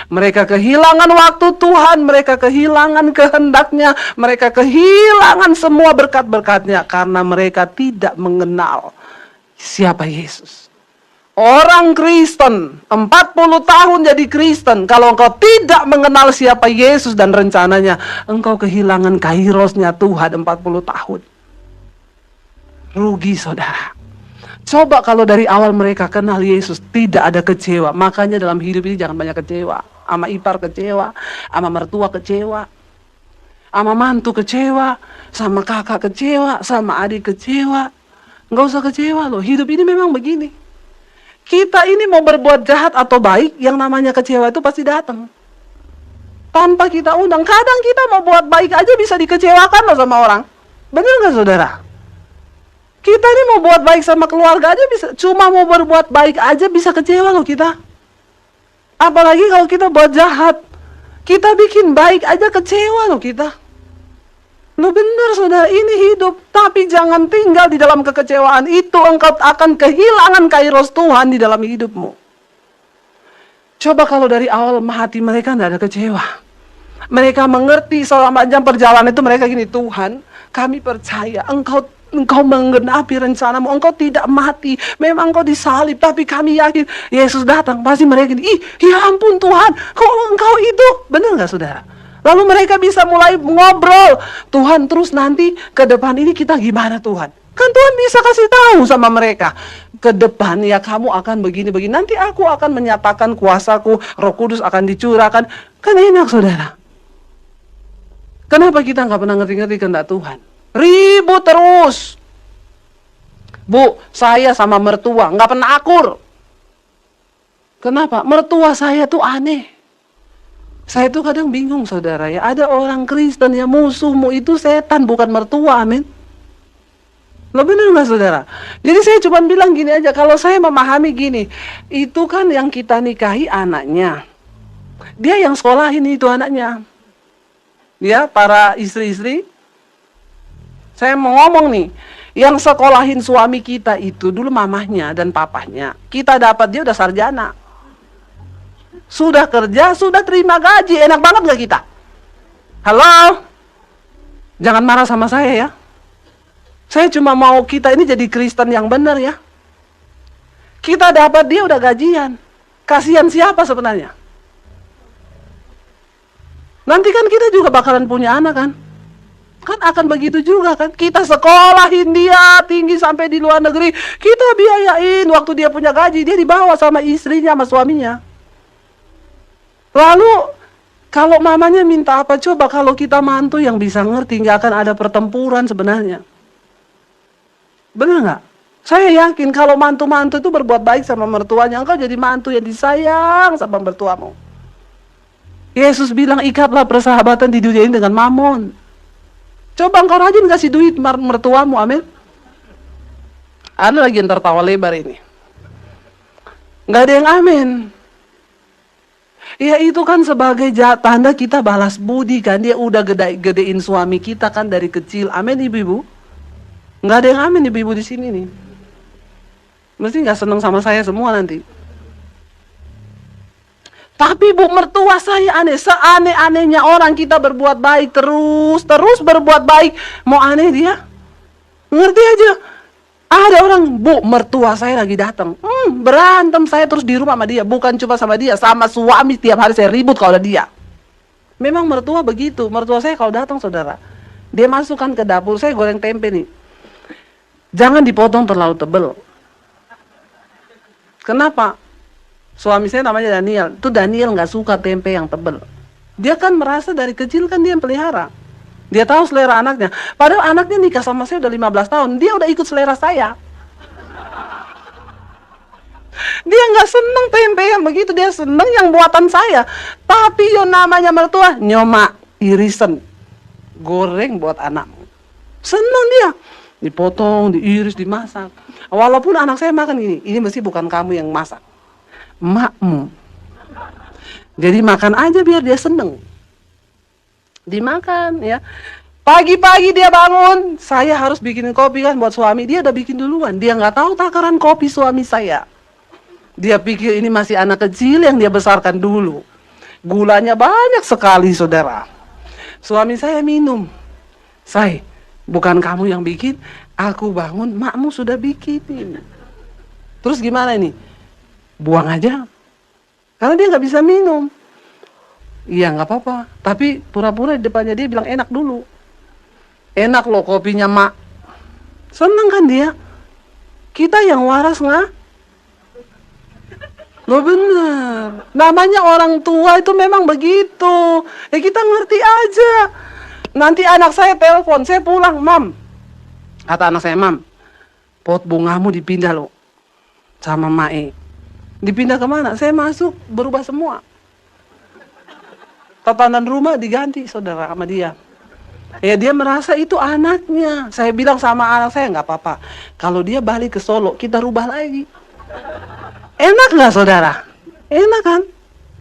Mereka kehilangan waktu Tuhan, mereka kehilangan kehendaknya, mereka kehilangan semua berkat-berkatnya karena mereka tidak mengenal siapa Yesus. Orang Kristen 40 tahun jadi Kristen, kalau engkau tidak mengenal siapa Yesus dan rencananya, engkau kehilangan kairosnya Tuhan 40 tahun. Rugi saudara. Coba kalau dari awal mereka kenal Yesus, tidak ada kecewa. Makanya dalam hidup ini jangan banyak kecewa. Sama ipar kecewa, sama mertua kecewa, sama mantu kecewa, sama kakak kecewa, sama adik kecewa. Nggak usah kecewa loh, hidup ini memang begini. Kita ini mau berbuat jahat atau baik, yang namanya kecewa itu pasti datang. Tanpa kita undang. Kadang kita mau buat baik aja bisa dikecewakan loh sama orang. Benar nggak saudara? Kita ini mau buat baik sama keluarga aja bisa, cuma mau berbuat baik aja bisa kecewa loh kita. Apalagi kalau kita buat jahat. Kita bikin baik aja kecewa loh kita. Lo bener saudara, ini hidup. Tapi jangan tinggal di dalam kekecewaan itu. Engkau akan kehilangan kairos Tuhan di dalam hidupmu. Coba kalau dari awal hati mereka tidak ada kecewa. Mereka mengerti selama jam perjalanan itu mereka gini, Tuhan kami percaya Engkau menggenapi rencanamu, Engkau tidak mati, memang Engkau disalib, tapi kami yakin Yesus datang. Pasti mereka gini, ya ampun Tuhan, kok Engkau itu, benar nggak saudara? Lalu mereka bisa mulai ngobrol, Tuhan terus nanti ke depan ini kita gimana Tuhan? Kan Tuhan bisa kasih tahu sama mereka, ke depan ya kamu akan begini-begini, nanti aku akan menyatakan kuasaku, Roh Kudus akan dicurahkan. Kan enak saudara. Kenapa kita nggak pernah ngerti-ngerti kehendak Tuhan? Ribut terus. Bu, saya sama mertua nggak pernah akur. Kenapa? Mertua saya tuh aneh. Saya tuh kadang bingung saudara ya. Ada orang Kristen yang musuhmu itu setan bukan mertua, amin. Lo bener nggak saudara? Jadi saya cuma bilang gini aja, kalau saya memahami gini, itu kan yang kita nikahi anaknya. Dia yang sekolahin itu anaknya. Ya, para istri-istri, saya mau ngomong nih, yang sekolahin suami kita itu dulu mamahnya dan papahnya. Kita dapat dia udah sarjana. Sudah kerja, sudah terima gaji, enak banget gak kita? Halo? Jangan marah sama saya ya. Saya cuma mau kita ini jadi Kristen yang benar ya. Kita dapat dia udah gajian. Kasihan siapa sebenarnya? Nanti kan kita juga bakalan punya anak kan? Kan akan begitu juga kan? Kita sekolahin dia tinggi sampai di luar negeri. Kita biayain, waktu dia punya gaji, dia dibawa sama istrinya, sama suaminya. Lalu, kalau mamanya minta apa? Coba kalau kita mantu yang bisa ngerti, nggak akan ada pertempuran sebenarnya. Bener nggak? Saya yakin kalau mantu-mantu itu berbuat baik sama mertuanya, engkau jadi mantu yang disayang sama mertuamu. Yesus bilang, ikatlah persahabatan di dunia ini dengan mamon. Coba engkau rajin kasih duit mertuamu, amin. Ada lagi yang tertawa lebar ini. Nggak ada yang amin. Ya itu kan sebagai tanda kita balas budi kan. Dia udah gedein suami kita kan dari kecil. Amin ibu-ibu. Nggak ada yang amin ibu-ibu di sini nih. Mesti nggak seneng sama saya semua nanti. Tapi bu, mertua saya aneh. Seaneh-anehnya orang kita berbuat baik terus berbuat baik. Mau aneh dia? Ngerti aja. Ada orang, bu, mertua saya lagi datang. Berantem saya terus di rumah sama dia. Bukan cuma sama dia, sama suami tiap hari saya ribut kalau ada dia. Memang mertua begitu. Mertua saya kalau datang saudara, dia masukkan ke dapur, saya goreng tempe nih. Jangan dipotong terlalu tebal. Kenapa? Suami saya namanya Daniel. Itu Daniel nggak suka tempe yang tebal. Dia kan merasa dari kecil kan dia yang pelihara. Dia tahu selera anaknya. Padahal anaknya nikah sama saya udah 15 tahun. Dia udah ikut selera saya. Dia nggak seneng tempe yang begitu. Dia seneng yang buatan saya. Tapi yang namanya mertua, nyoma, irisan. Goreng buat anakmu. Seneng dia. Dipotong, diiris, dimasak. Walaupun anak saya makan gini. Ini mesti bukan kamu yang masak. Makmu. Jadi makan aja biar dia seneng. Dimakan ya. Pagi-pagi dia bangun, saya harus bikinin kopi kan buat suami. Dia udah bikin duluan. Dia nggak tahu takaran kopi suami saya. Dia pikir ini masih anak kecil yang dia besarkan dulu. Gulanya banyak sekali saudara. Suami saya minum. Say, bukan kamu yang bikin, aku bangun, makmu sudah bikin. Terus gimana ini? Buang aja. Karena dia nggak bisa minum. Iya nggak apa-apa. Tapi pura-pura di depannya dia bilang enak dulu. Enak loh kopinya mak. Seneng kan dia. Kita yang waras nggak? Loh bener. Namanya orang tua itu memang begitu. Ya kita ngerti aja. Nanti anak saya telepon, saya pulang, mam. Kata anak saya, mam, pot bungamu dipindah loh sama Mae. Dipindah kemana? Saya masuk, berubah semua. Tatanan rumah diganti, saudara, sama dia. Ya dia merasa itu anaknya. Saya bilang sama anak saya, nggak apa-apa. Kalau dia balik ke Solo, kita rubah lagi. Enak nggak saudara? Enak kan?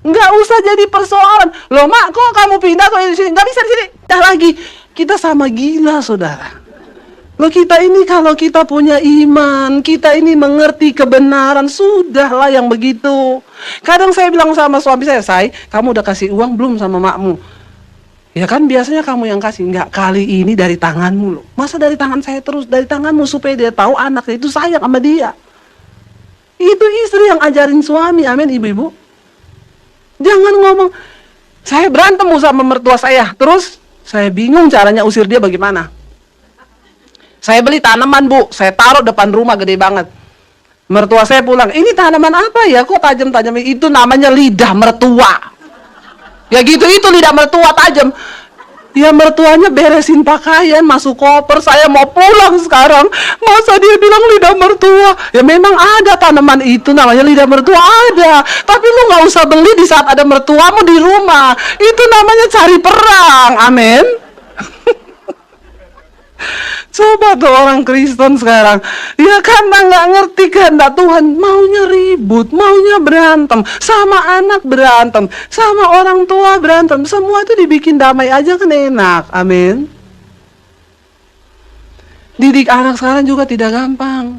Nggak usah jadi persoalan. Loh mak, kok kamu pindah ke sini? Nggak bisa di sini. Dah lagi. Kita sama gila saudara. Loh kita ini kalau kita punya iman, kita ini mengerti kebenaran, sudahlah yang begitu. Kadang saya bilang sama suami saya, Say, kamu udah kasih uang belum sama makmu? Ya kan biasanya kamu yang kasih. Enggak, kali ini dari tanganmu loh. Masa dari tangan saya terus? Dari tanganmu supaya dia tahu anaknya itu sayang sama dia. Itu istri yang ajarin suami, amin ibu-ibu. Jangan ngomong, saya berantem sama mertua saya, terus saya bingung caranya usir dia bagaimana. Saya beli tanaman bu, saya taruh depan rumah gede banget. Mertua saya pulang, ini tanaman apa ya, kok tajam-tajam? Itu namanya lidah mertua. Ya gitu, itu lidah mertua tajam. Ya mertuanya beresin pakaian, masuk koper, saya mau pulang sekarang. Masa dia bilang lidah mertua? Ya memang ada tanaman itu namanya lidah mertua, ada. Tapi lu gak usah beli di saat ada mertuamu di rumah. Itu namanya cari perang, amin. Coba tuh orang Kristen sekarang, ya karena nggak ngerti kehendak Tuhan, maunya ribut, maunya berantem, sama anak berantem, sama orang tua berantem, semua itu dibikin damai aja kan enak, amin. Didik anak sekarang juga tidak gampang.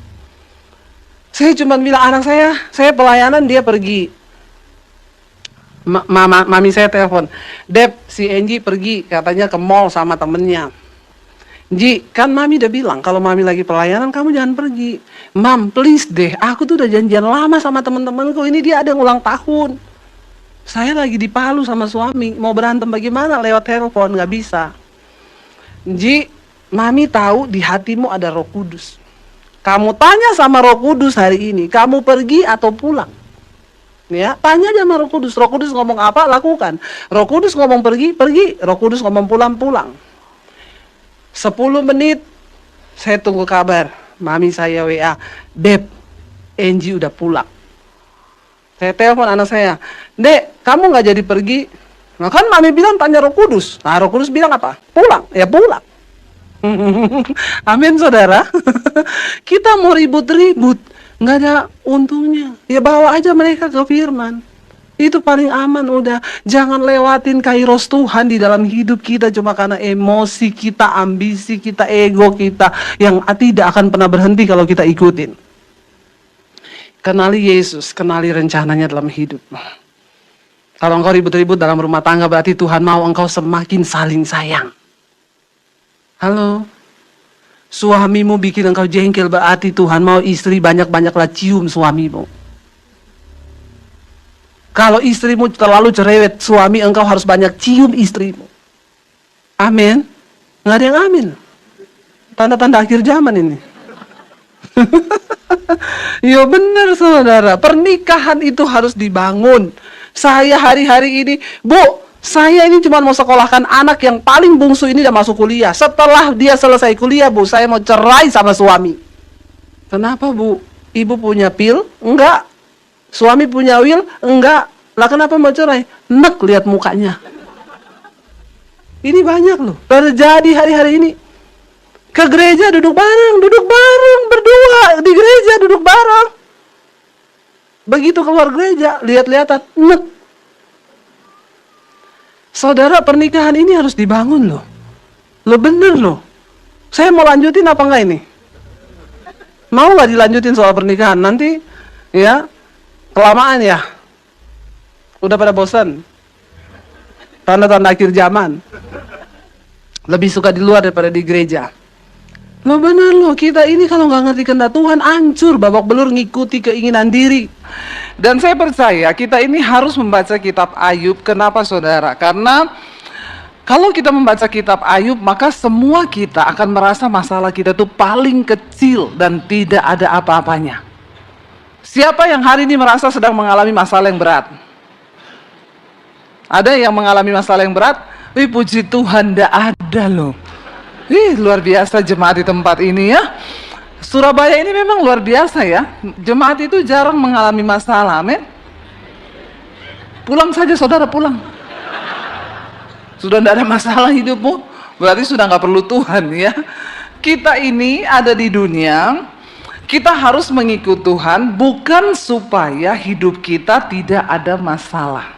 Saya cuma bilang anak saya pelayanan dia pergi. Mami saya telepon, Dep, si Angie pergi katanya ke mall sama temennya. Ji, kan mami udah bilang kalau mami lagi pelayanan kamu jangan pergi. Mam, please deh, aku tuh udah janjian lama sama temen-temenku. Ini dia ada yang ulang tahun. Saya lagi di Palu sama suami, mau berantem bagaimana lewat telepon, nggak bisa. Ji, mami tahu di hatimu ada Roh Kudus. Kamu tanya sama Roh Kudus hari ini, kamu pergi atau pulang? Ya, tanya aja sama Roh Kudus. Roh Kudus ngomong apa, lakukan. Roh Kudus ngomong pergi, pergi. Roh Kudus ngomong pulang, pulang. 10 menit saya tunggu kabar. Mami saya WA, Dep, Angie udah pulang. Saya telepon anak saya, Dek, kamu nggak jadi pergi? Nah kan mami bilang tanya Roh Kudus. Nah Roh Kudus bilang apa? Pulang, ya pulang. Amin saudara. Kita mau ribut-ribut, nggak ada untungnya. Ya bawa aja mereka ke firman. Itu paling aman udah. Jangan lewatin kairos Tuhan di dalam hidup kita cuma karena emosi kita, ambisi kita, ego kita yang tidak akan pernah berhenti kalau kita ikutin. Kenali Yesus, kenali rencananya dalam hidup. Kalau engkau ribut-ribut dalam rumah tangga berarti Tuhan mau engkau semakin saling sayang. Halo? Suamimu bikin engkau jengkel berarti Tuhan mau istri banyak-banyaklah cium suamimu. Kalau istrimu terlalu cerewet, suami engkau harus banyak cium istrimu. Amin. Nggak ada yang amin. Tanda-tanda akhir zaman ini. Ya benar saudara, pernikahan itu harus dibangun. Saya hari-hari ini, Bu, saya ini cuma mau sekolahkan anak yang paling bungsu ini udah masuk kuliah. Setelah dia selesai kuliah, Bu, saya mau cerai sama suami. Kenapa, Bu? Ibu punya pil? Enggak. Suami punya will? Enggak. Lah kenapa mau cerai? Nek lihat mukanya. Ini banyak loh. Terjadi hari-hari ini. Ke gereja duduk bareng berdua di gereja duduk bareng. Begitu keluar gereja, lihat-lihatan, nek. Saudara, pernikahan ini harus dibangun loh. Lo bener loh. Saya mau lanjutin apa enggak ini? Mau nggak dilanjutin soal pernikahan? Nanti ya kelamaan ya. Udah pada bosan. Tanda-tanda akhir zaman. Lebih suka di luar daripada di gereja. Lo bener loh, kita ini kalau nggak ngerti kehendak Tuhan hancur, babak belur ngikuti keinginan diri. Dan saya percaya kita ini harus membaca kitab Ayub. Kenapa saudara? Karena kalau kita membaca kitab Ayub, maka semua kita akan merasa masalah kita itu paling kecil dan tidak ada apa-apanya. Siapa yang hari ini merasa sedang mengalami masalah yang berat? Ada yang mengalami masalah yang berat? Wih, puji Tuhan, tidak ada loh. Wih, luar biasa jemaat di tempat ini ya. Surabaya ini memang luar biasa ya. Jemaat itu jarang mengalami masalah, amin. Pulang saja saudara, pulang. Sudah tidak ada masalah hidupmu, Berarti sudah nggak perlu Tuhan ya. Kita ini ada di dunia, kita harus mengikut Tuhan bukan supaya hidup kita tidak ada masalah.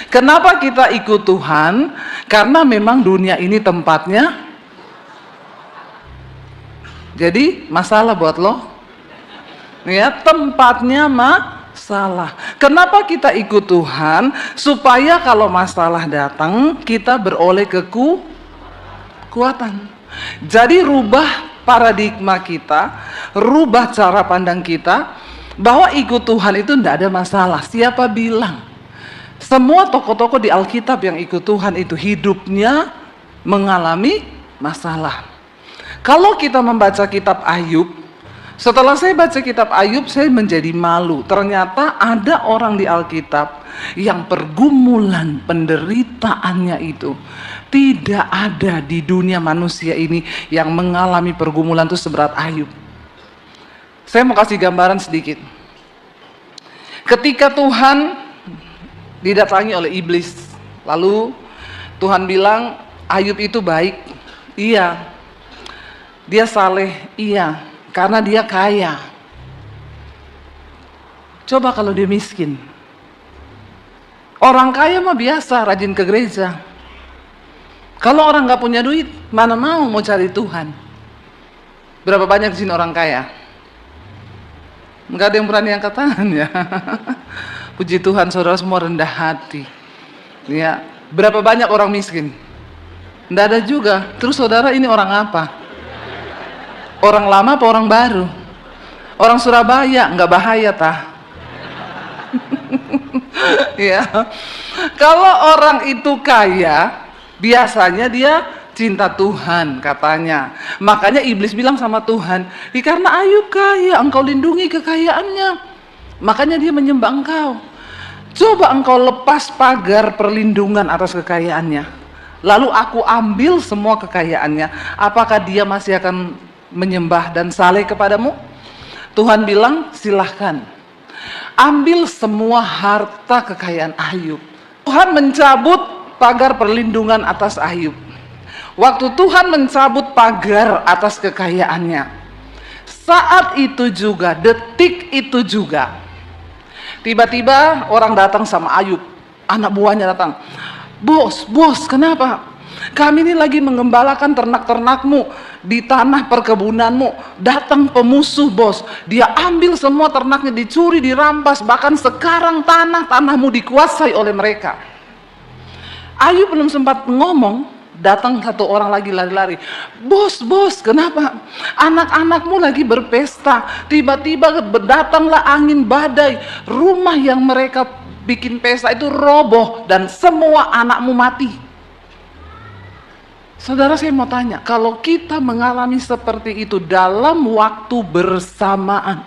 Kenapa kita ikut Tuhan? Karena memang dunia ini tempatnya jadi masalah buat lo. Ya, tempatnya masalah. Kenapa kita ikut Tuhan? Supaya kalau masalah datang, kita beroleh kekuatan. Jadi rubah paradigma kita, rubah cara pandang kita, bahwa ikut Tuhan itu tidak ada masalah. Siapa bilang? Semua tokoh-tokoh di Alkitab yang ikut Tuhan itu hidupnya mengalami masalah. Kalau kita membaca kitab Ayub, setelah saya baca kitab Ayub, saya menjadi malu. Ternyata ada orang di Alkitab yang pergumulan penderitaannya itu tidak ada di dunia manusia ini yang mengalami pergumulan itu seberat Ayub. Saya mau kasih gambaran sedikit. Ketika Tuhan didatangi oleh iblis, lalu Tuhan bilang, Ayub itu baik. Iya. Dia saleh. Iya. Karena dia kaya. Coba kalau dia miskin. Orang kaya mah biasa, rajin ke gereja. Kalau orang nggak punya duit, mana mau cari Tuhan? Berapa banyak di sini orang kaya? Nggak ada yang berani angkat tangan ya. Puji Tuhan, saudara semua rendah hati. Ya, berapa banyak orang miskin? Nggak ada juga. Terus saudara ini orang apa? Orang lama apa orang baru? Orang Surabaya, nggak bahaya tah? Ya, kalau orang itu kaya, biasanya dia cinta Tuhan katanya. Makanya iblis bilang sama Tuhan, karena Ayub kaya, engkau lindungi kekayaannya. Makanya dia menyembah engkau. Coba engkau lepas pagar perlindungan atas kekayaannya. Lalu aku ambil semua kekayaannya. Apakah dia masih akan menyembah dan saleh kepadamu? Tuhan bilang, silahkan. Ambil semua harta kekayaan Ayub. Tuhan mencabut pagar perlindungan atas Ayub. Waktu Tuhan mencabut pagar atas kekayaannya, saat itu juga, detik itu juga, tiba-tiba orang datang sama Ayub. Anak buahnya datang. Bos, kenapa? Kami ini lagi mengembalakan ternak-ternakmu di tanah perkebunanmu. Datang pemusuh, bos. Dia ambil semua ternaknya, dicuri, dirampas. Bahkan sekarang tanahmu dikuasai oleh mereka. Ayub belum sempat ngomong, datang satu orang lagi lari-lari. Bos, kenapa? Anak-anakmu lagi berpesta. Tiba-tiba datanglah angin badai. Rumah yang mereka bikin pesta itu roboh dan semua anakmu mati. Saudara, saya mau tanya, kalau kita mengalami seperti itu dalam waktu bersamaan,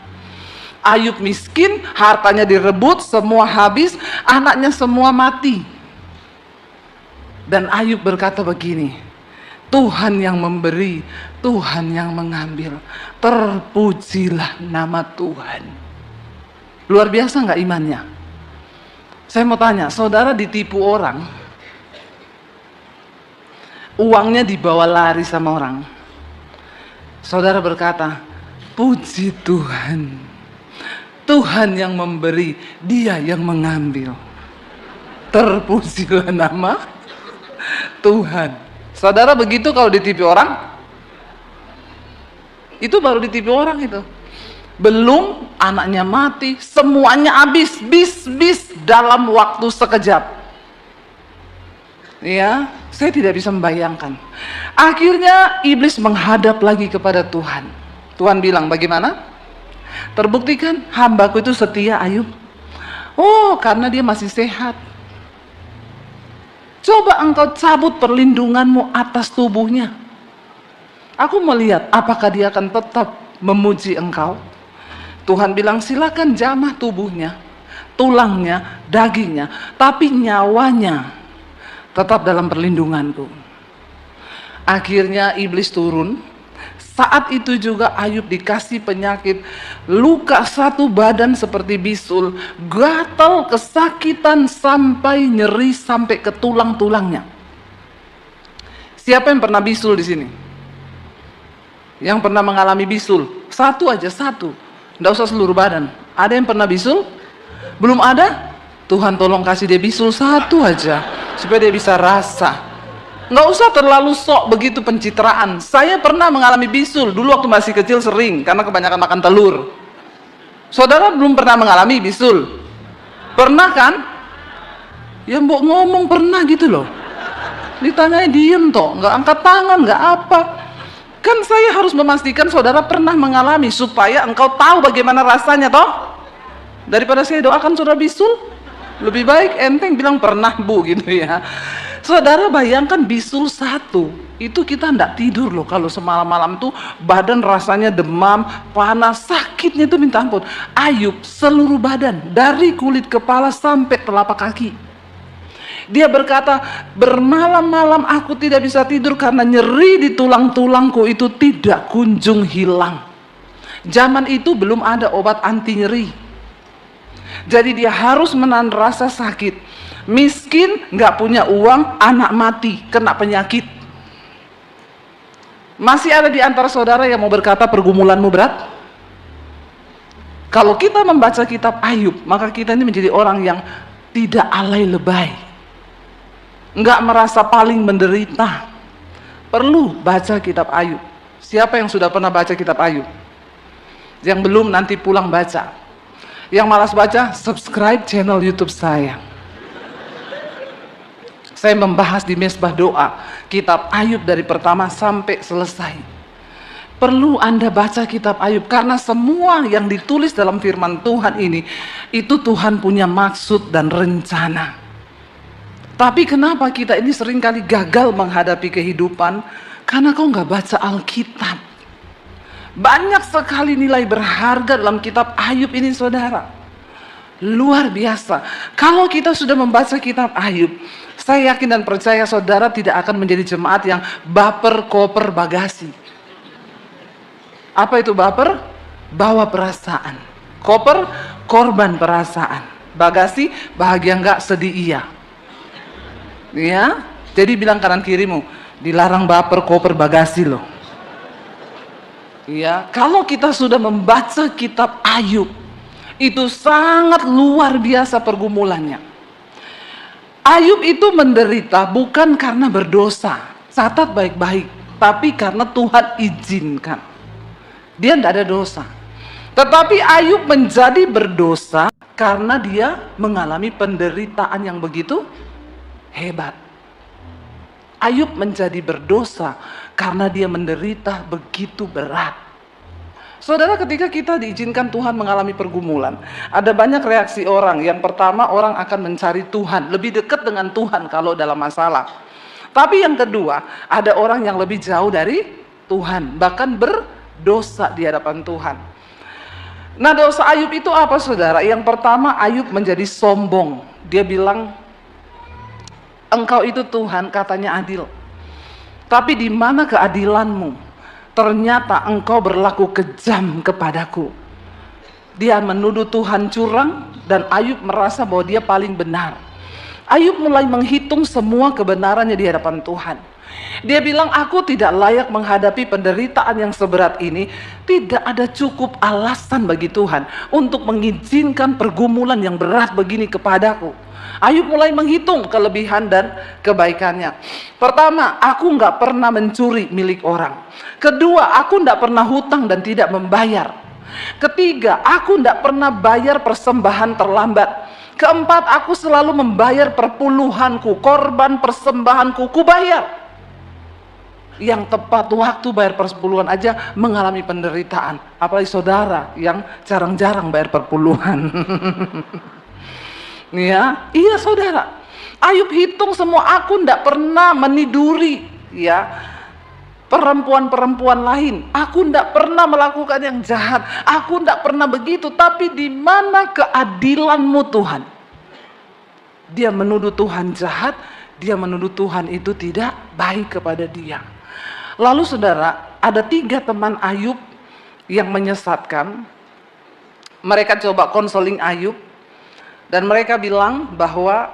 Ayub miskin, hartanya direbut, semua habis, anaknya semua mati. Dan Ayub berkata begini, Tuhan yang memberi, Tuhan yang mengambil, terpujilah nama Tuhan. Luar biasa nggak imannya? Saya mau tanya, saudara ditipu orang, uangnya dibawa lari sama orang. Saudara berkata, puji Tuhan, Tuhan yang memberi, Dia yang mengambil, terpujilah nama Tuhan. Saudara begitu kalau ditipu orang? Itu baru ditipu orang itu. Belum anaknya mati, semuanya habis, bis dalam waktu sekejap. Ya, saya tidak bisa membayangkan. Akhirnya iblis menghadap lagi kepada Tuhan. Tuhan bilang, bagaimana? Terbuktikan hambaku itu setia, Ayub. Oh, karena dia masih sehat. Coba engkau cabut perlindunganmu atas tubuhnya. Aku melihat apakah dia akan tetap memuji engkau. Tuhan bilang, silakan jamah tubuhnya, tulangnya, dagingnya, tapi nyawanya tetap dalam perlindunganku. Akhirnya iblis turun. Saat itu juga Ayub dikasih penyakit, luka satu badan seperti bisul, gatal, kesakitan sampai nyeri sampai ke tulang-tulangnya. Siapa yang pernah bisul di sini? Yang pernah mengalami bisul? Satu aja, satu. Nggak usah seluruh badan. Ada yang pernah bisul? Belum ada? Tuhan tolong kasih dia bisul satu aja, supaya dia bisa rasa. Nggak usah terlalu sok begitu pencitraan. Saya pernah mengalami bisul dulu waktu masih kecil, sering karena kebanyakan makan telur. Saudara belum pernah mengalami bisul? Pernah kan? Ya mbok ngomong pernah gitu loh. Ditanyanya diem toh, nggak angkat tangan, nggak apa. Kan saya harus memastikan saudara pernah mengalami supaya engkau tahu bagaimana rasanya toh. Daripada saya doakan saudara bisul, lebih baik enteng bilang pernah bu gitu ya. Saudara bayangkan bisul satu, itu kita nggak tidur loh kalau semalam-malam tuh badan rasanya demam, panas, sakitnya itu minta ampun. Ayub seluruh badan dari kulit kepala sampai telapak kaki. Dia berkata, bermalam-malam aku tidak bisa tidur karena nyeri di tulang-tulangku itu tidak kunjung hilang. Zaman itu belum ada obat anti nyeri. Jadi dia harus menahan rasa sakit. Miskin, nggak punya uang, anak mati, kena penyakit. Masih ada di antara saudara yang mau berkata pergumulanmu berat? Kalau kita membaca kitab Ayub, maka kita ini menjadi orang yang tidak alay lebay, nggak merasa paling menderita. Perlu baca kitab Ayub. Siapa yang sudah pernah baca kitab Ayub? Yang belum nanti pulang baca. Yang malas baca, subscribe channel YouTube saya. Saya membahas di Mesbah Doa kitab Ayub dari pertama sampai selesai. Perlu Anda baca kitab Ayub karena semua yang ditulis dalam firman Tuhan ini itu Tuhan punya maksud dan rencana. Tapi kenapa kita ini seringkali gagal menghadapi kehidupan? Karena kau nggak baca Alkitab. Banyak sekali nilai berharga dalam kitab Ayub ini saudara. Luar biasa. Kalau kita sudah membaca kitab Ayub, saya yakin dan percaya saudara tidak akan menjadi jemaat yang baper koper bagasi. Apa itu baper? Bawa perasaan. Koper, korban perasaan. Bagasi, bahagia enggak, sedih iya. Ya, jadi bilang kanan kirimu, dilarang baper koper bagasi loh. Ya, kalau kita sudah membaca kitab Ayub, itu sangat luar biasa pergumulannya. Ayub itu menderita bukan karena berdosa, catat baik-baik, tapi karena Tuhan izinkan. Dia tidak ada dosa. Tetapi Ayub menjadi berdosa karena dia mengalami penderitaan yang begitu hebat. Ayub menjadi berdosa karena dia menderita begitu berat. Saudara, ketika kita diizinkan Tuhan mengalami pergumulan, ada banyak reaksi orang. Yang pertama, orang akan mencari Tuhan, lebih dekat dengan Tuhan kalau dalam masalah. Tapi yang kedua, ada orang yang lebih jauh dari Tuhan, bahkan berdosa di hadapan Tuhan. Nah, dosa Ayub itu apa saudara? Yang pertama, Ayub menjadi sombong. Dia bilang, engkau itu Tuhan katanya adil, tapi di mana keadilanmu? Ternyata engkau berlaku kejam kepadaku. Dia menuduh Tuhan curang dan Ayub merasa bahwa dia paling benar. Ayub mulai menghitung semua kebenarannya di hadapan Tuhan. Dia bilang, aku tidak layak menghadapi penderitaan yang seberat ini. Tidak ada cukup alasan bagi Tuhan untuk mengizinkan pergumulan yang berat begini kepadaku. Ayub mulai menghitung kelebihan dan kebaikannya. Pertama, aku nggak pernah mencuri milik orang. Kedua, aku nggak pernah hutang dan tidak membayar. Ketiga, aku nggak pernah bayar persembahan terlambat. Keempat, aku selalu membayar perpuluhanku, korban persembahanku, kubayar. Yang tepat waktu bayar persepuluhan aja mengalami penderitaan. Apalagi saudara yang jarang-jarang bayar perpuluhan. Ya, iya saudara. Ayub hitung semua, aku ndak pernah meniduri ya perempuan-perempuan lain. Aku ndak pernah melakukan yang jahat. Aku ndak pernah begitu. Tapi di mana keadilanmu Tuhan? Dia menuduh Tuhan jahat. Dia menuduh Tuhan itu tidak baik kepada dia. Lalu saudara, ada 3 teman Ayub yang menyesatkan. Mereka coba konseling Ayub. Dan mereka bilang bahwa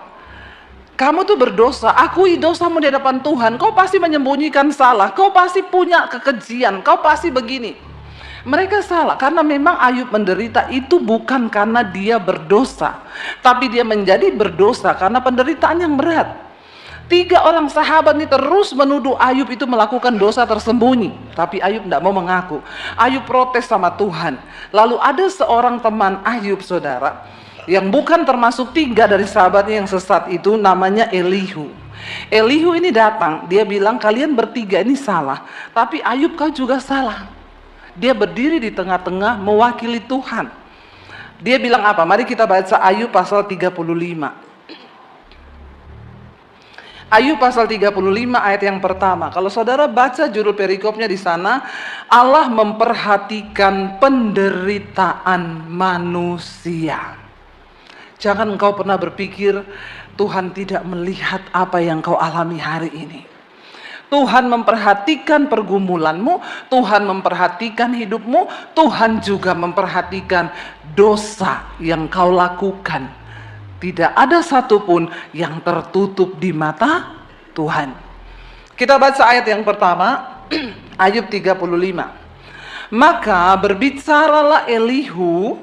Kamu tuh berdosa, akui dosamu di hadapan Tuhan. Kau pasti menyembunyikan salah, kau pasti punya kekejian, kau pasti begini. Mereka salah karena memang Ayub menderita itu bukan karena dia berdosa, tapi dia menjadi berdosa karena penderitaan yang berat. 3 orang sahabat ini terus menuduh Ayub itu melakukan dosa tersembunyi, tapi Ayub tidak mau mengaku. Ayub protes sama Tuhan. Lalu ada seorang teman Ayub, saudara, yang bukan termasuk 3 dari sahabatnya yang sesat itu, namanya Elihu. Elihu ini datang, dia bilang kalian bertiga ini salah, tapi Ayub kau juga salah. Dia berdiri di tengah-tengah mewakili Tuhan. Dia bilang apa? Mari kita baca Ayub pasal 35. Ayub pasal 35 ayat yang pertama. Kalau saudara baca judul perikopnya di sana, Allah memperhatikan penderitaan manusia. Jangan engkau pernah berpikir Tuhan tidak melihat apa yang kau alami hari ini. Tuhan memperhatikan pergumulanmu, Tuhan memperhatikan hidupmu, Tuhan juga memperhatikan dosa yang kau lakukan. Tidak ada satupun yang tertutup di mata Tuhan. Kita baca ayat yang pertama, Ayub 35. Maka berbicaralah Elihu,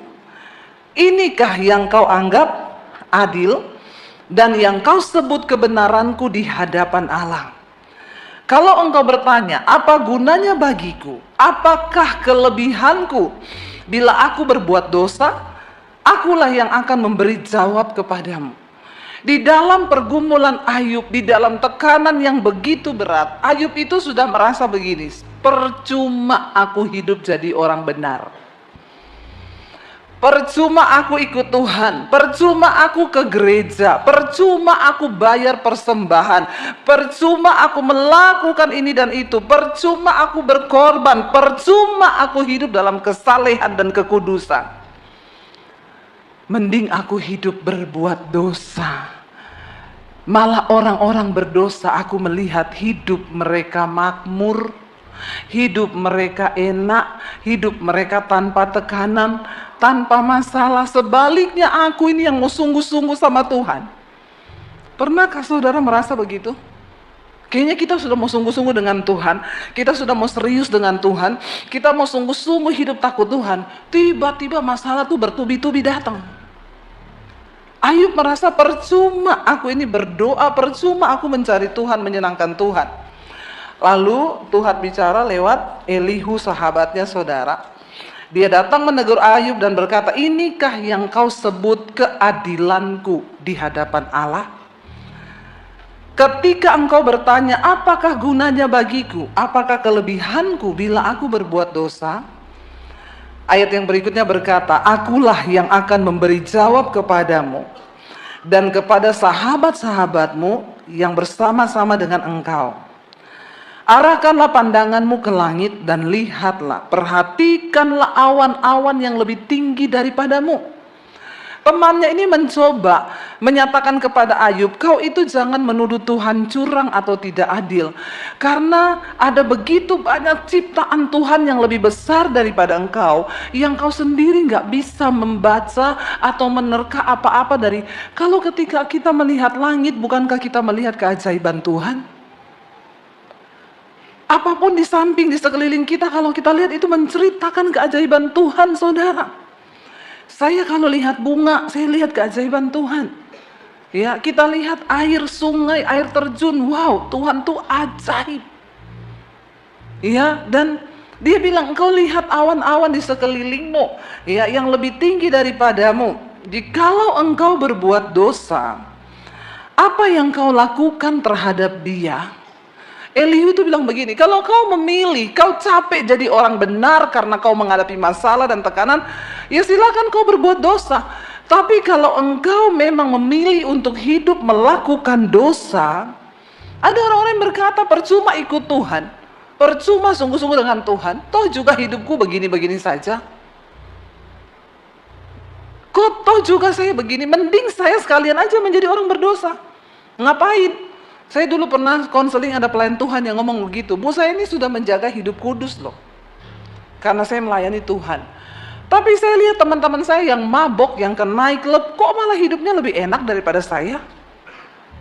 inikah yang kau anggap adil dan yang kau sebut kebenaranku di hadapan Allah? Kalau engkau bertanya, apa gunanya bagiku? Apakah kelebihanku bila aku berbuat dosa? Akulah yang akan memberi jawab kepadamu. Di dalam pergumulan Ayub, di dalam tekanan yang begitu berat, Ayub itu sudah merasa begini, percuma aku hidup jadi orang benar. Percuma aku ikut Tuhan, percuma aku ke gereja, percuma aku bayar persembahan, percuma aku melakukan ini dan itu, percuma aku berkorban, percuma aku hidup dalam kesalehan dan kekudusan. Mending aku hidup berbuat dosa. Malah orang-orang berdosa aku melihat hidup mereka makmur, hidup mereka enak, hidup mereka tanpa tekanan, tanpa masalah. Sebaliknya aku ini yang mau sungguh-sungguh sama Tuhan. Pernahkah saudara merasa begitu? Kayaknya kita sudah mau sungguh-sungguh dengan Tuhan, kita sudah mau serius dengan Tuhan, kita mau sungguh-sungguh hidup takut Tuhan. Tiba-tiba masalah tuh bertubi-tubi datang. Ayub merasa percuma aku ini berdoa, percuma aku mencari Tuhan, menyenangkan Tuhan. Lalu Tuhan bicara lewat Elihu sahabatnya, saudara. Dia datang menegur Ayub dan berkata, inikah yang kau sebut keadilanku di hadapan Allah? Ketika engkau bertanya, apakah gunanya bagiku? Apakah kelebihanku bila aku berbuat dosa? Ayat yang berikutnya berkata, akulah yang akan memberi jawab kepadamu dan kepada sahabat-sahabatmu yang bersama-sama dengan engkau. Arahkanlah pandanganmu ke langit dan lihatlah, perhatikanlah awan-awan yang lebih tinggi daripadamu. Temannya ini mencoba menyatakan kepada Ayub, kau itu jangan menuduh Tuhan curang atau tidak adil. Karena ada begitu banyak ciptaan Tuhan yang lebih besar daripada engkau, yang kau sendiri gak bisa membaca atau menerka apa-apa dari. Kalau ketika kita melihat langit, bukankah kita melihat keajaiban Tuhan? Apapun di samping, di sekeliling kita, kalau kita lihat itu menceritakan keajaiban Tuhan, saudara. Saya kalau lihat bunga, saya lihat keajaiban Tuhan. Ya, kita lihat air sungai, air terjun, wow, Tuhan tuh ajaib. Ya, dan dia bilang, engkau lihat awan-awan di sekelilingmu, ya, yang lebih tinggi daripadamu. Jikalau engkau berbuat dosa, apa yang kau lakukan terhadap dia? Elihu itu bilang begini, kalau kau memilih, kau capek jadi orang benar karena kau menghadapi masalah dan tekanan, ya silakan kau berbuat dosa. Tapi kalau engkau memang memilih untuk hidup melakukan dosa, ada orang-orang yang berkata, percuma ikut Tuhan, percuma sungguh-sungguh dengan Tuhan, toh juga hidupku begini-begini saja. Kok toh juga saya begini, mending saya sekalian aja menjadi orang berdosa. Ngapain? Saya dulu pernah konseling, ada pelayan Tuhan yang ngomong begitu, bu saya ini sudah menjaga hidup kudus loh, karena saya melayani Tuhan. Tapi saya lihat teman-teman saya yang mabok, yang ke night club, kok malah hidupnya lebih enak daripada saya.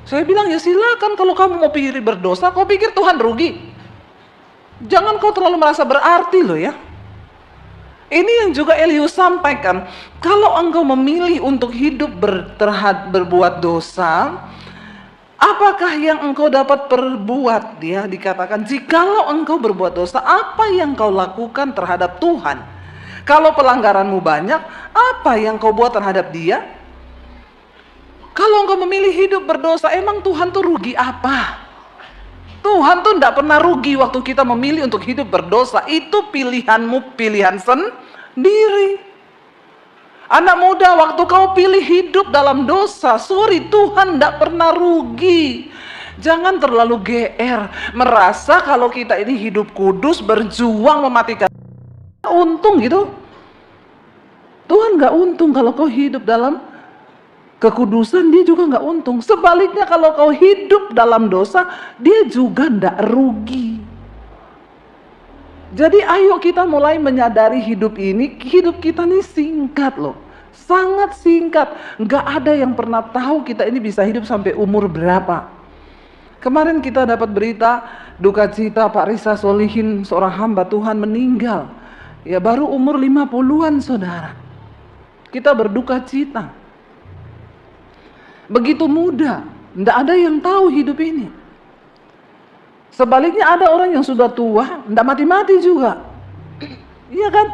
Saya bilang, ya silakan kalau kamu mau pikir berdosa, kau pikir Tuhan rugi. Jangan kau terlalu merasa berarti loh ya. Ini yang juga Elihu sampaikan. Kalau engkau memilih untuk hidup berbuat dosa, apakah yang engkau dapat perbuat? Dia dikatakan, jikalau engkau berbuat dosa, apa yang kau lakukan terhadap Tuhan? Kalau pelanggaranmu banyak, apa yang kau buat terhadap dia? Kalau engkau memilih hidup berdosa, emang Tuhan tuh rugi apa? Tuhan tuh tidak pernah rugi waktu kita memilih untuk hidup berdosa. Itu pilihanmu, pilihan sendiri. Anak muda, waktu kau pilih hidup dalam dosa, sorry, Tuhan tidak pernah rugi. Jangan terlalu GR, merasa kalau kita ini hidup kudus, berjuang mematikan, untung gitu. Tuhan nggak untung kalau kau hidup dalam kekudusan, dia juga nggak untung. Sebaliknya kalau kau hidup dalam dosa, dia juga nggak rugi. Jadi ayo kita mulai menyadari hidup kita ini singkat loh. Sangat singkat. Nggak ada yang pernah tahu kita ini bisa hidup sampai umur berapa. Kemarin kita dapat berita duka cita Pak Risa Solihin, seorang hamba Tuhan meninggal. Ya baru umur 50-an saudara. Kita berduka cita. Begitu muda, tidak ada yang tahu hidup ini. Sebaliknya ada orang yang sudah tua, tidak mati-mati juga. Iya kan?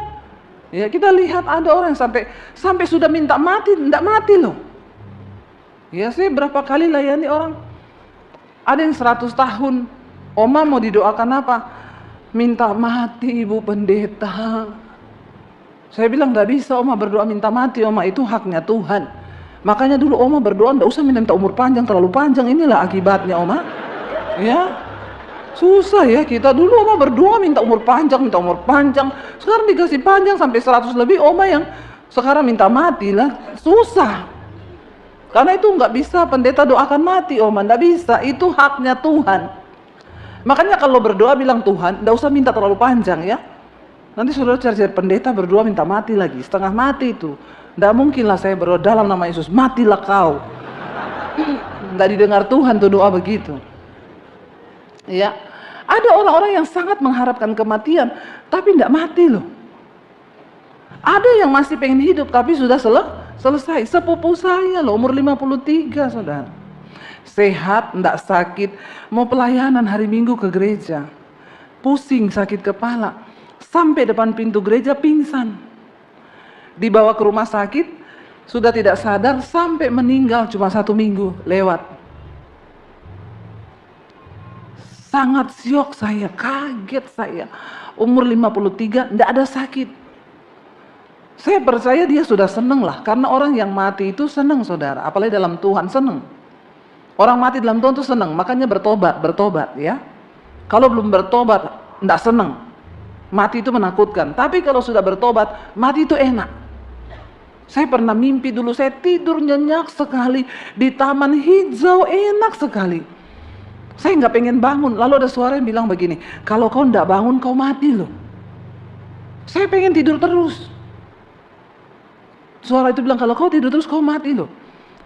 Ya kita lihat ada orang yang sampai sudah minta mati, tidak mati loh. Ya saya berapa kali layani orang, ada yang 100 tahun, oma mau didoakan apa? Minta mati Ibu Pendeta. Saya bilang tidak bisa oma berdoa minta mati, oma itu haknya Tuhan. Makanya dulu oma berdoa tidak usah minta umur panjang, terlalu panjang, inilah akibatnya oma. Ya, susah ya kita dulu oma berdoa minta umur panjang, sekarang dikasih panjang sampai 100 lebih, oma yang sekarang minta mati lah, susah. Karena itu nggak bisa pendeta doakan mati oma, nggak bisa, itu haknya Tuhan. Makanya kalau berdoa bilang Tuhan, nggak usah minta terlalu panjang ya. Nanti saudara cari pendeta berdoa minta mati lagi, setengah mati itu. Nggak mungkin lah saya berdoa dalam nama Yesus, matilah kau. Nggak didengar Tuhan tuh doa begitu. Ya, ada orang-orang yang sangat mengharapkan kematian, tapi nggak mati loh. Ada yang masih pengen hidup, tapi sudah selesai. Sepupu saya loh, umur 53 saudara. Sehat, nggak sakit, mau pelayanan hari Minggu ke gereja. Pusing, sakit kepala. Sampai depan pintu gereja pingsan. Dibawa ke rumah sakit, sudah tidak sadar sampai meninggal cuma 1 minggu lewat. Sangat syok saya, kaget saya. Umur 53, tidak ada sakit. Saya percaya dia sudah seneng lah, karena orang yang mati itu seneng saudara, apalagi dalam Tuhan seneng. Orang mati dalam Tuhan itu seneng, makanya bertobat ya. Kalau belum bertobat, tidak seneng. Mati itu menakutkan, tapi kalau sudah bertobat, mati itu enak. Saya pernah mimpi dulu, saya tidur nyenyak sekali di taman hijau, enak sekali. Saya nggak pengen bangun, lalu ada suara yang bilang begini, kalau kau nggak bangun kau mati loh. Saya pengen tidur terus. Suara itu bilang kalau kau tidur terus kau mati loh.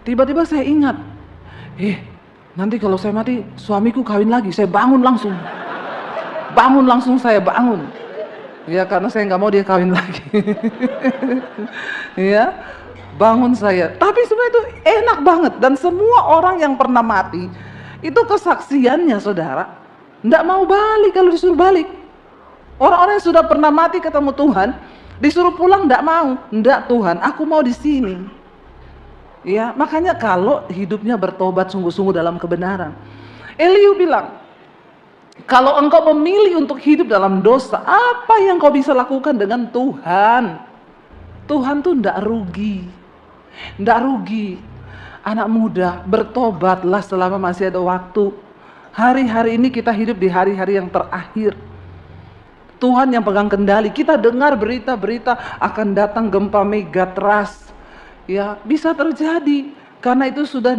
Tiba-tiba saya ingat, nanti kalau saya mati suamiku kawin lagi, saya bangun langsung. Saya bangun. Ya karena saya nggak mau dia kawin lagi. Ya, bangun saya. Tapi sebenarnya itu enak banget, dan semua orang yang pernah mati itu kesaksiannya saudara, nggak mau balik kalau disuruh balik. Orang-orang yang sudah pernah mati ketemu Tuhan, disuruh pulang nggak mau. Nggak Tuhan, aku mau di sini. Ya, makanya kalau hidupnya bertobat sungguh-sungguh dalam kebenaran. Elihu bilang, kalau engkau memilih untuk hidup dalam dosa, apa yang kau bisa lakukan dengan Tuhan? Tuhan tuh ndak rugi. Ndak rugi. Anak muda, bertobatlah selama masih ada waktu. Hari-hari ini kita hidup di hari-hari yang terakhir. Tuhan yang pegang kendali. Kita dengar berita-berita akan datang gempa megatrust. Ya, bisa terjadi. Karena itu sudah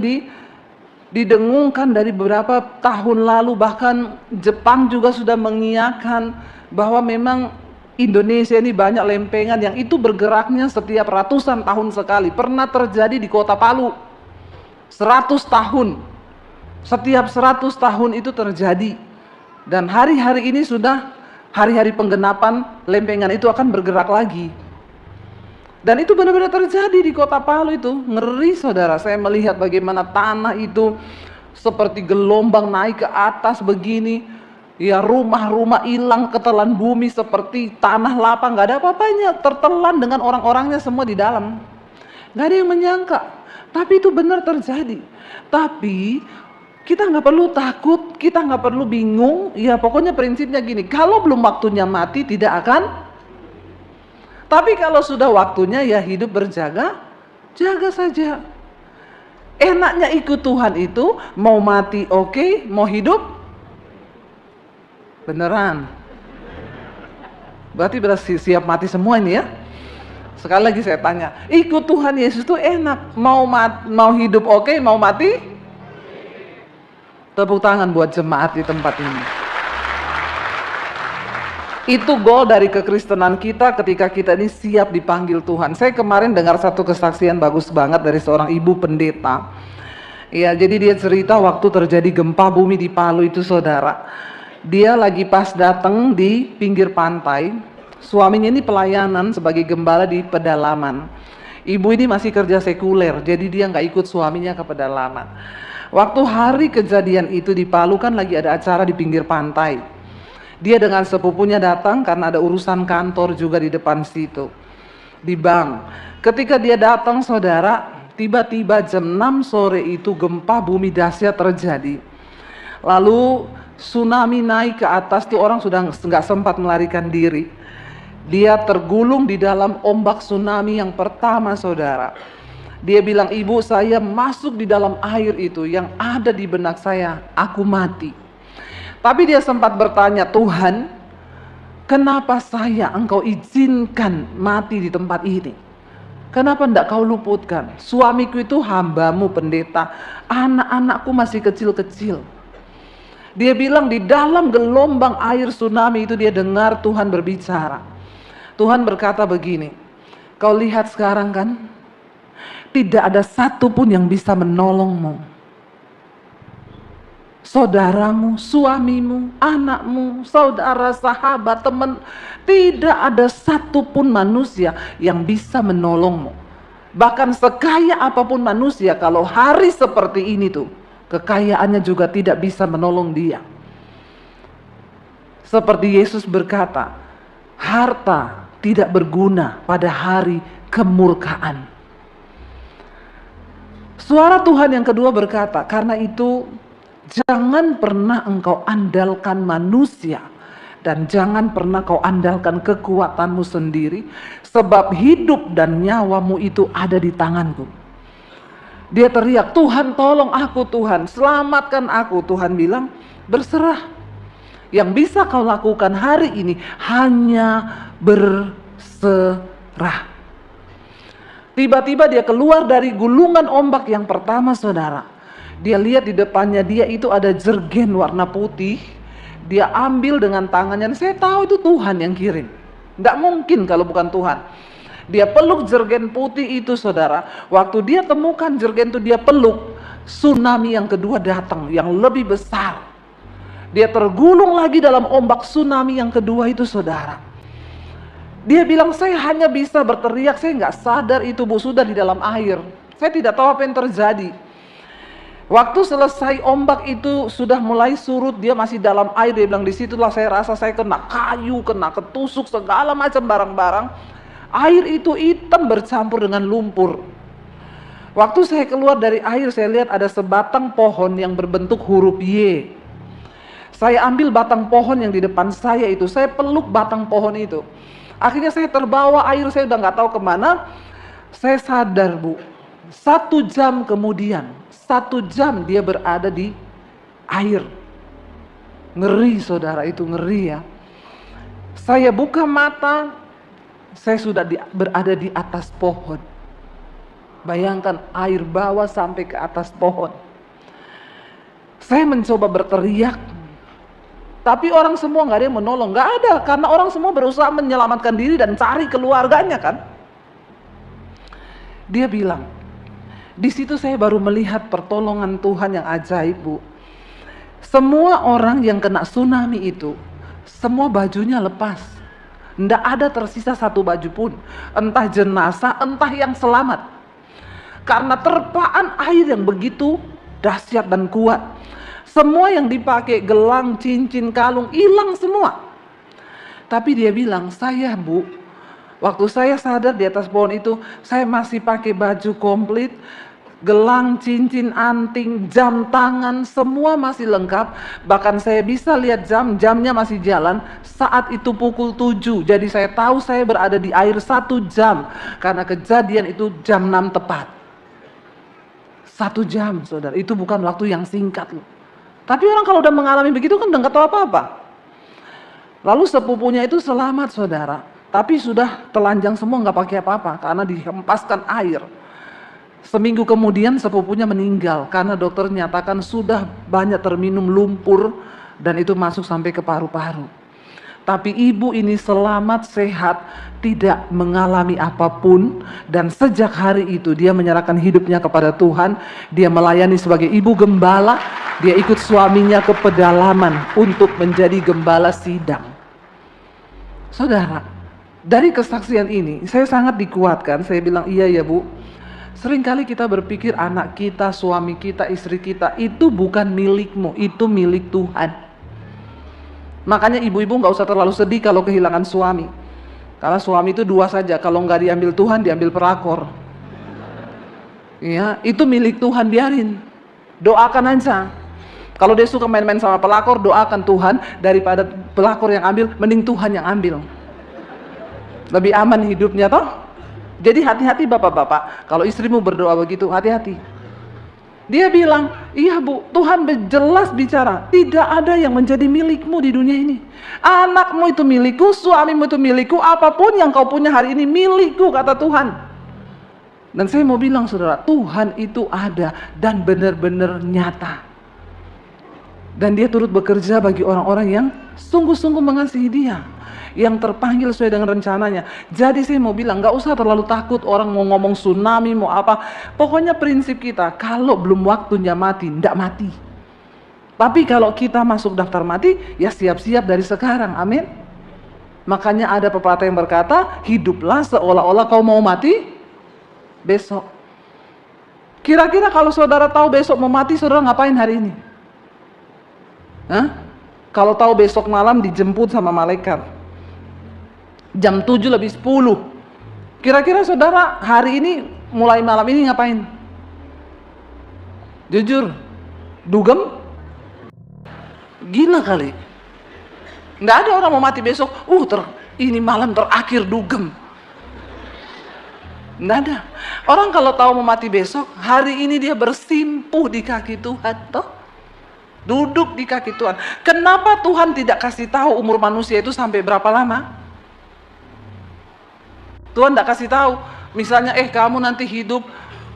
didengungkan dari beberapa tahun lalu, bahkan Jepang juga sudah mengiyakan bahwa memang Indonesia ini banyak lempengan yang itu bergeraknya setiap ratusan tahun sekali. Pernah terjadi di kota Palu 100 tahun Setiap 100 tahun itu terjadi. Dan hari-hari ini sudah hari-hari penggenapan, lempengan itu akan bergerak lagi. Dan itu benar-benar terjadi di kota Palu itu. Ngeri saudara, saya melihat bagaimana tanah itu seperti gelombang naik ke atas begini. Ya, rumah-rumah hilang, ketelan bumi seperti tanah lapang, gak ada apa-apanya, tertelan dengan orang-orangnya semua di dalam. Gak ada yang menyangka, tapi itu benar terjadi. Tapi kita nggak perlu takut, kita nggak perlu bingung. Ya pokoknya prinsipnya gini, kalau belum waktunya mati tidak akan. Tapi kalau sudah waktunya ya hidup berjaga, jaga saja. Enaknya ikut Tuhan itu, mau mati oke, mau hidup beneran. Berarti siap mati semua ini ya. Sekali lagi saya tanya, ikut Tuhan Yesus itu enak, mau hidup oke, mau mati. Tepuk tangan buat jemaat di tempat ini. Itu goal dari kekristenan kita ketika kita ini siap dipanggil Tuhan. Saya kemarin dengar satu kesaksian bagus banget dari seorang ibu pendeta. Ya, jadi dia cerita waktu terjadi gempa bumi di Palu itu saudara. Dia lagi pas datang di pinggir pantai. Suaminya ini pelayanan sebagai gembala di pedalaman. Ibu ini masih kerja sekuler, jadi dia nggak ikut suaminya ke pedalaman. Waktu hari kejadian itu di Palu kan lagi ada acara di pinggir pantai. Dia dengan sepupunya datang karena ada urusan kantor juga di depan situ. Di bank. Ketika dia datang saudara, tiba-tiba jam 6 sore itu gempa bumi dahsyat terjadi. Lalu tsunami naik ke atas tuh, orang sudah nggak sempat melarikan diri. Dia tergulung di dalam ombak tsunami yang pertama saudara. Dia bilang, ibu saya masuk di dalam air itu, yang ada di benak saya, aku mati. Tapi dia sempat bertanya, Tuhan, kenapa saya engkau izinkan mati di tempat ini? Kenapa tidak kau luputkan? Suamiku itu hambamu pendeta, anak-anakku masih kecil-kecil. Dia bilang di dalam gelombang air tsunami itu dia dengar Tuhan berbicara. Tuhan berkata begini, kau lihat sekarang kan? Tidak ada satupun yang bisa menolongmu. Saudaramu, suamimu, anakmu, saudara, sahabat, teman, tidak ada satupun manusia yang bisa menolongmu. Bahkan sekaya apapun manusia, kalau hari seperti ini tuh, kekayaannya juga tidak bisa menolong dia. Seperti Yesus berkata, harta tidak berguna pada hari kemurkaan. Suara Tuhan yang kedua berkata, karena itu jangan pernah engkau andalkan manusia dan jangan pernah kau andalkan kekuatanmu sendiri, sebab hidup dan nyawamu itu ada di tanganku. Dia teriak, Tuhan tolong aku, Tuhan selamatkan aku. Tuhan bilang, berserah. Yang bisa kau lakukan hari ini hanya berserah. Tiba-tiba dia keluar dari gulungan ombak yang pertama saudara. Dia lihat di depannya dia itu ada jergen warna putih. Dia ambil dengan tangannya. Saya tahu itu Tuhan yang kirim. Tidak mungkin kalau bukan Tuhan. Dia peluk jergen putih itu saudara. Waktu dia temukan jergen itu dia peluk. Tsunami yang kedua datang yang lebih besar. Dia tergulung lagi dalam ombak tsunami yang kedua itu saudara. Dia bilang, saya hanya bisa berteriak, saya nggak sadar itu Bu sudah di dalam air. Saya tidak tahu apa yang terjadi. Waktu selesai ombak itu sudah mulai surut, dia masih dalam air. Dia bilang, disitulah saya rasa saya kena kayu, kena ketusuk, segala macam barang-barang. Air itu hitam bercampur dengan lumpur. Waktu saya keluar dari air, saya lihat ada sebatang pohon yang berbentuk huruf Y. Saya ambil batang pohon yang di depan saya itu, saya peluk batang pohon itu. Akhirnya saya terbawa, air saya udah nggak tahu kemana. Saya sadar Bu, 1 jam kemudian, 1 jam dia berada di air. Ngeri saudara, itu ngeri ya. Saya buka mata, saya sudah berada di atas pohon. Bayangkan air bawah sampai ke atas pohon. Saya mencoba berteriak, tapi orang semua nggak ada yang menolong, nggak ada, karena orang semua berusaha menyelamatkan diri dan cari keluarganya kan. Dia bilang, di situ saya baru melihat pertolongan Tuhan yang ajaib Bu. Semua orang yang kena tsunami itu, semua bajunya lepas. Nggak ada tersisa satu baju pun. Entah jenazah, entah yang selamat. Karena terpaan air yang begitu dahsyat dan kuat. Semua yang dipakai, gelang, cincin, kalung, hilang semua. Tapi dia bilang, saya Bu, waktu saya sadar di atas pohon itu, saya masih pakai baju komplit, gelang, cincin, anting, jam tangan, semua masih lengkap. Bahkan saya bisa lihat jamnya masih jalan. Saat itu pukul 7, jadi saya tahu saya berada di air 1 jam. Karena kejadian itu jam 6 tepat. 1 jam, saudara, itu bukan waktu yang singkat loh. Tapi orang kalau udah mengalami begitu kan udah nggak tahu apa-apa. Lalu sepupunya itu selamat, saudara. Tapi sudah telanjang semua, nggak pakai apa-apa karena dihempaskan air. Seminggu kemudian sepupunya meninggal karena dokter nyatakan sudah banyak terminum lumpur dan itu masuk sampai ke paru-paru. Tapi ibu ini selamat, sehat, tidak mengalami apapun. Dan sejak hari itu dia menyerahkan hidupnya kepada Tuhan. Dia melayani sebagai ibu gembala. Dia ikut suaminya ke pedalaman untuk menjadi gembala sidang. Saudara, dari kesaksian ini saya sangat dikuatkan. Saya bilang, iya ya Bu, seringkali kita berpikir anak kita, suami kita, istri kita itu bukan milikmu, itu milik Tuhan. Makanya ibu-ibu gak usah terlalu sedih kalau kehilangan suami. Karena suami itu 2 saja, kalau gak diambil Tuhan, diambil pelakor. Ya, itu milik Tuhan, biarin. Doakan aja. Kalau dia suka main-main sama pelakor, doakan Tuhan. Daripada pelakor yang ambil, mending Tuhan yang ambil. Lebih aman hidupnya toh. Jadi hati-hati bapak-bapak. Kalau istrimu berdoa begitu, hati-hati. Dia bilang, iya Bu, Tuhan jelas bicara, tidak ada yang menjadi milikmu di dunia ini. Anakmu itu milikku, suamimu itu milikku, apapun yang kau punya hari ini milikku, kata Tuhan. Dan saya mau bilang saudara, Tuhan itu ada dan benar-benar nyata. Dan dia turut bekerja bagi orang-orang yang sungguh-sungguh mengasihi dia, yang terpanggil sesuai dengan rencananya. Jadi saya mau bilang, gak usah terlalu takut orang mau ngomong tsunami, mau apa. Pokoknya prinsip kita, kalau belum waktunya mati, ndak mati. Tapi kalau kita masuk daftar mati, ya siap-siap dari sekarang, amin. Makanya ada pepatah yang berkata, hiduplah seolah-olah kau mau mati besok. Kira-kira kalau saudara tahu besok mau mati, saudara ngapain hari ini? Hah? Kalau tahu besok malam dijemput sama malaikat jam 7:10. Kira-kira saudara hari ini mulai malam ini ngapain? Jujur, dugem? Gila kali. Nggak ada orang mau mati besok. Ini malam terakhir dugem. Nggak ada. Orang kalau tahu mau mati besok, hari ini dia bersimpuh di kaki Tuhan, toh. Duduk di kaki Tuhan. Kenapa Tuhan tidak kasih tahu umur manusia itu sampai berapa lama? Tuhan tidak kasih tahu. Misalnya, kamu nanti hidup,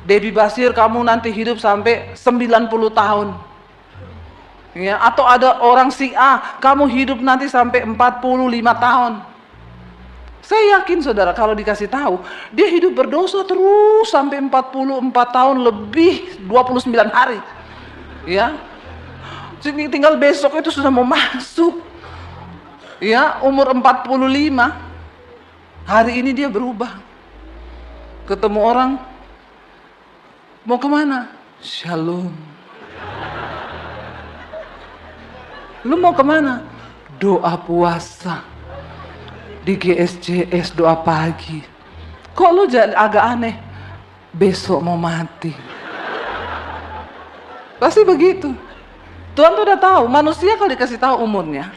Debbie Basir, kamu nanti hidup sampai 90 tahun. Ya, atau ada orang si A, kamu hidup nanti sampai 45 tahun. Saya yakin saudara, kalau dikasih tahu, dia hidup berdosa terus sampai 44 tahun lebih 29 hari. Ya. Tinggal besok itu sudah mau masuk. Ya, umur 45. Hari ini dia berubah. Ketemu orang, mau kemana? Shalom. Lu mau kemana? Doa puasa di GSJS, doa pagi. Kok lu agak aneh? Besok mau mati. Pasti begitu. Tuhan tuh udah tahu, manusia kalau dikasih tahu umurnya,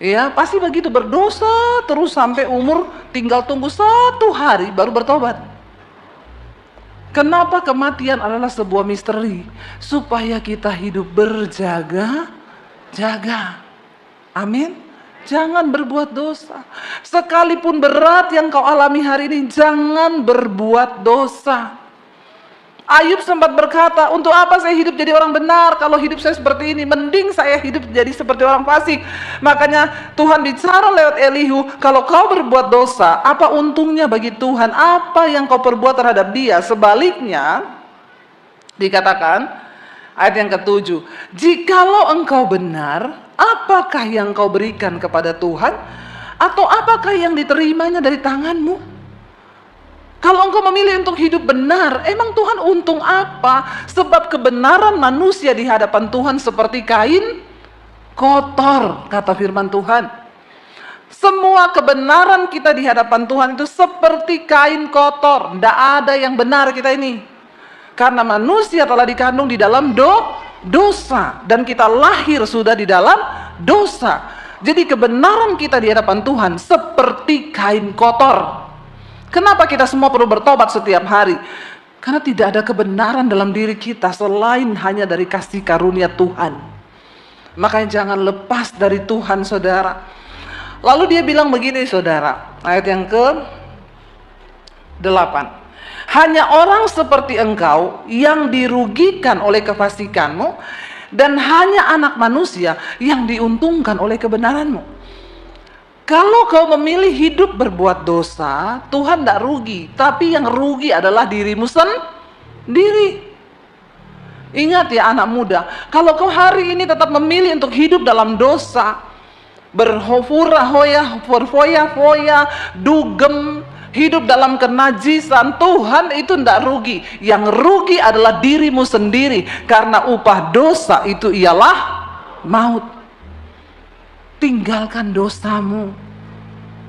ya pasti begitu, berdosa terus sampai umur tinggal tunggu 1 hari baru bertobat. Kenapa kematian adalah sebuah misteri? Supaya kita hidup berjaga-jaga. Amin. Jangan berbuat dosa. Sekalipun berat yang kau alami hari ini, jangan berbuat dosa. Ayub sempat berkata, untuk apa saya hidup jadi orang benar kalau hidup saya seperti ini? Mending saya hidup jadi seperti orang fasik. Makanya Tuhan bicara lewat Elihu, kalau kau berbuat dosa, apa untungnya bagi Tuhan? Apa yang kau perbuat terhadap dia? Sebaliknya, dikatakan, Ayat yang ke-7. Jikalau engkau benar, apakah yang kau berikan kepada Tuhan? Atau apakah yang diterimanya dari tanganmu? Kalau engkau memilih untuk hidup benar, emang Tuhan untung apa? Sebab kebenaran manusia di hadapan Tuhan seperti kain kotor, kata firman Tuhan. Semua kebenaran kita di hadapan Tuhan itu seperti kain kotor. Tidak ada yang benar kita ini. Karena manusia telah dikandung di dalam dosa. Dan kita lahir sudah di dalam dosa. Jadi kebenaran kita di hadapan Tuhan seperti kain kotor. Kenapa kita semua perlu bertobat setiap hari? Karena tidak ada kebenaran dalam diri kita selain hanya dari kasih karunia Tuhan. Makanya jangan lepas dari Tuhan, saudara. Lalu dia bilang begini, saudara. Ayat yang ke-8. Hanya orang seperti engkau yang dirugikan oleh kefasikanmu, dan hanya anak manusia yang diuntungkan oleh kebenaranmu. Kalau kau memilih hidup berbuat dosa, Tuhan tidak rugi, tapi yang rugi adalah dirimu sendiri. Ingat ya anak muda, kalau kau hari ini tetap memilih untuk hidup dalam dosa, berfoya-foya, dugem, hidup dalam kenajisan, Tuhan itu tidak rugi. Yang rugi adalah dirimu sendiri, karena upah dosa itu ialah maut. Tinggalkan dosamu.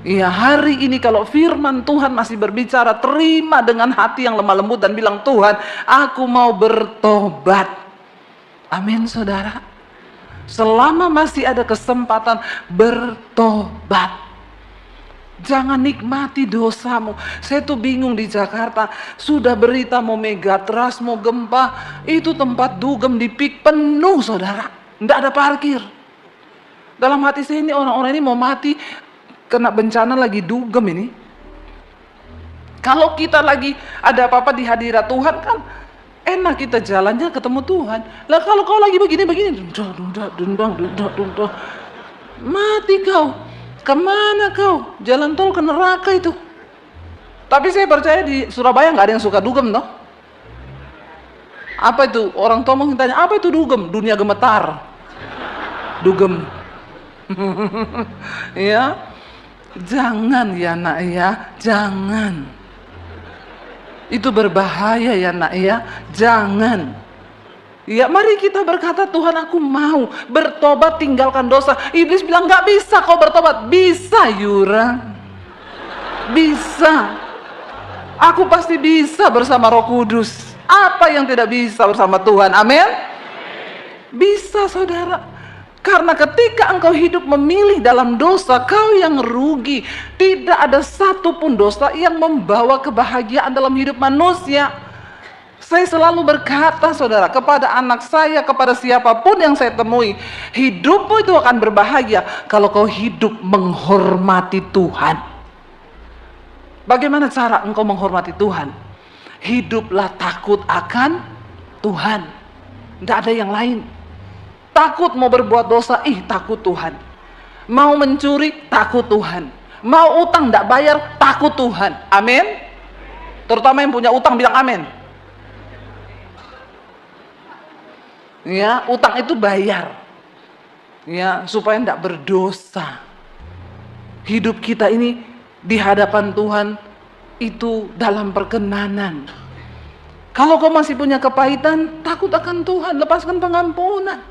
Ya, hari ini kalau firman Tuhan masih berbicara, terima dengan hati yang lemah lembut dan bilang, Tuhan, aku mau bertobat. Amin, saudara. Selama masih ada kesempatan, bertobat. Jangan nikmati dosamu. Saya tuh bingung di Jakarta. Sudah berita mau megatrust, mau gempa, itu tempat dugem di pik penuh, saudara. Tidak ada parkir. Dalam hati saya ini orang-orang ini mau mati kena bencana lagi dugem ini. Kalau kita lagi ada apa-apa di hadirat Tuhan kan enak, kita jalannya ketemu Tuhan. Lah kalau kau lagi begini-begini, mati kau. Kemana kau? Jalan tol ke neraka itu. Tapi saya percaya di Surabaya nggak ada yang suka dugem, toh. Apa itu? Orang tua mungkin tanya, apa itu dugem? Dunia gemetar. Dugem. Ya, jangan ya nak ya, jangan. Itu berbahaya ya nak ya, jangan. Ya, mari kita berkata, Tuhan aku mau bertobat, tinggalkan dosa. Iblis bilang, gak bisa kau bertobat. Bisa, Yura. Bisa. Aku pasti bisa bersama Roh Kudus. Apa yang tidak bisa bersama Tuhan? Amin. Bisa, saudara. Karena ketika engkau hidup memilih dalam dosa, kau yang rugi. Tidak ada satupun dosa yang membawa kebahagiaan dalam hidup manusia. Saya selalu berkata, saudara, kepada anak saya, kepada siapapun yang saya temui, hidupmu itu akan berbahagia kalau kau hidup menghormati Tuhan. Bagaimana cara engkau menghormati Tuhan? Hiduplah takut akan Tuhan. Tidak ada yang lain. Takut mau berbuat dosa, takut Tuhan. Mau mencuri, takut Tuhan. Mau utang tidak bayar, takut Tuhan. Amin. Terutama yang punya utang bilang amin. Ya, utang itu bayar. Ya, supaya tidak berdosa. Hidup kita ini di hadapan Tuhan itu dalam perkenanan. Kalau kau masih punya kepahitan, takut akan Tuhan, lepaskan pengampunan.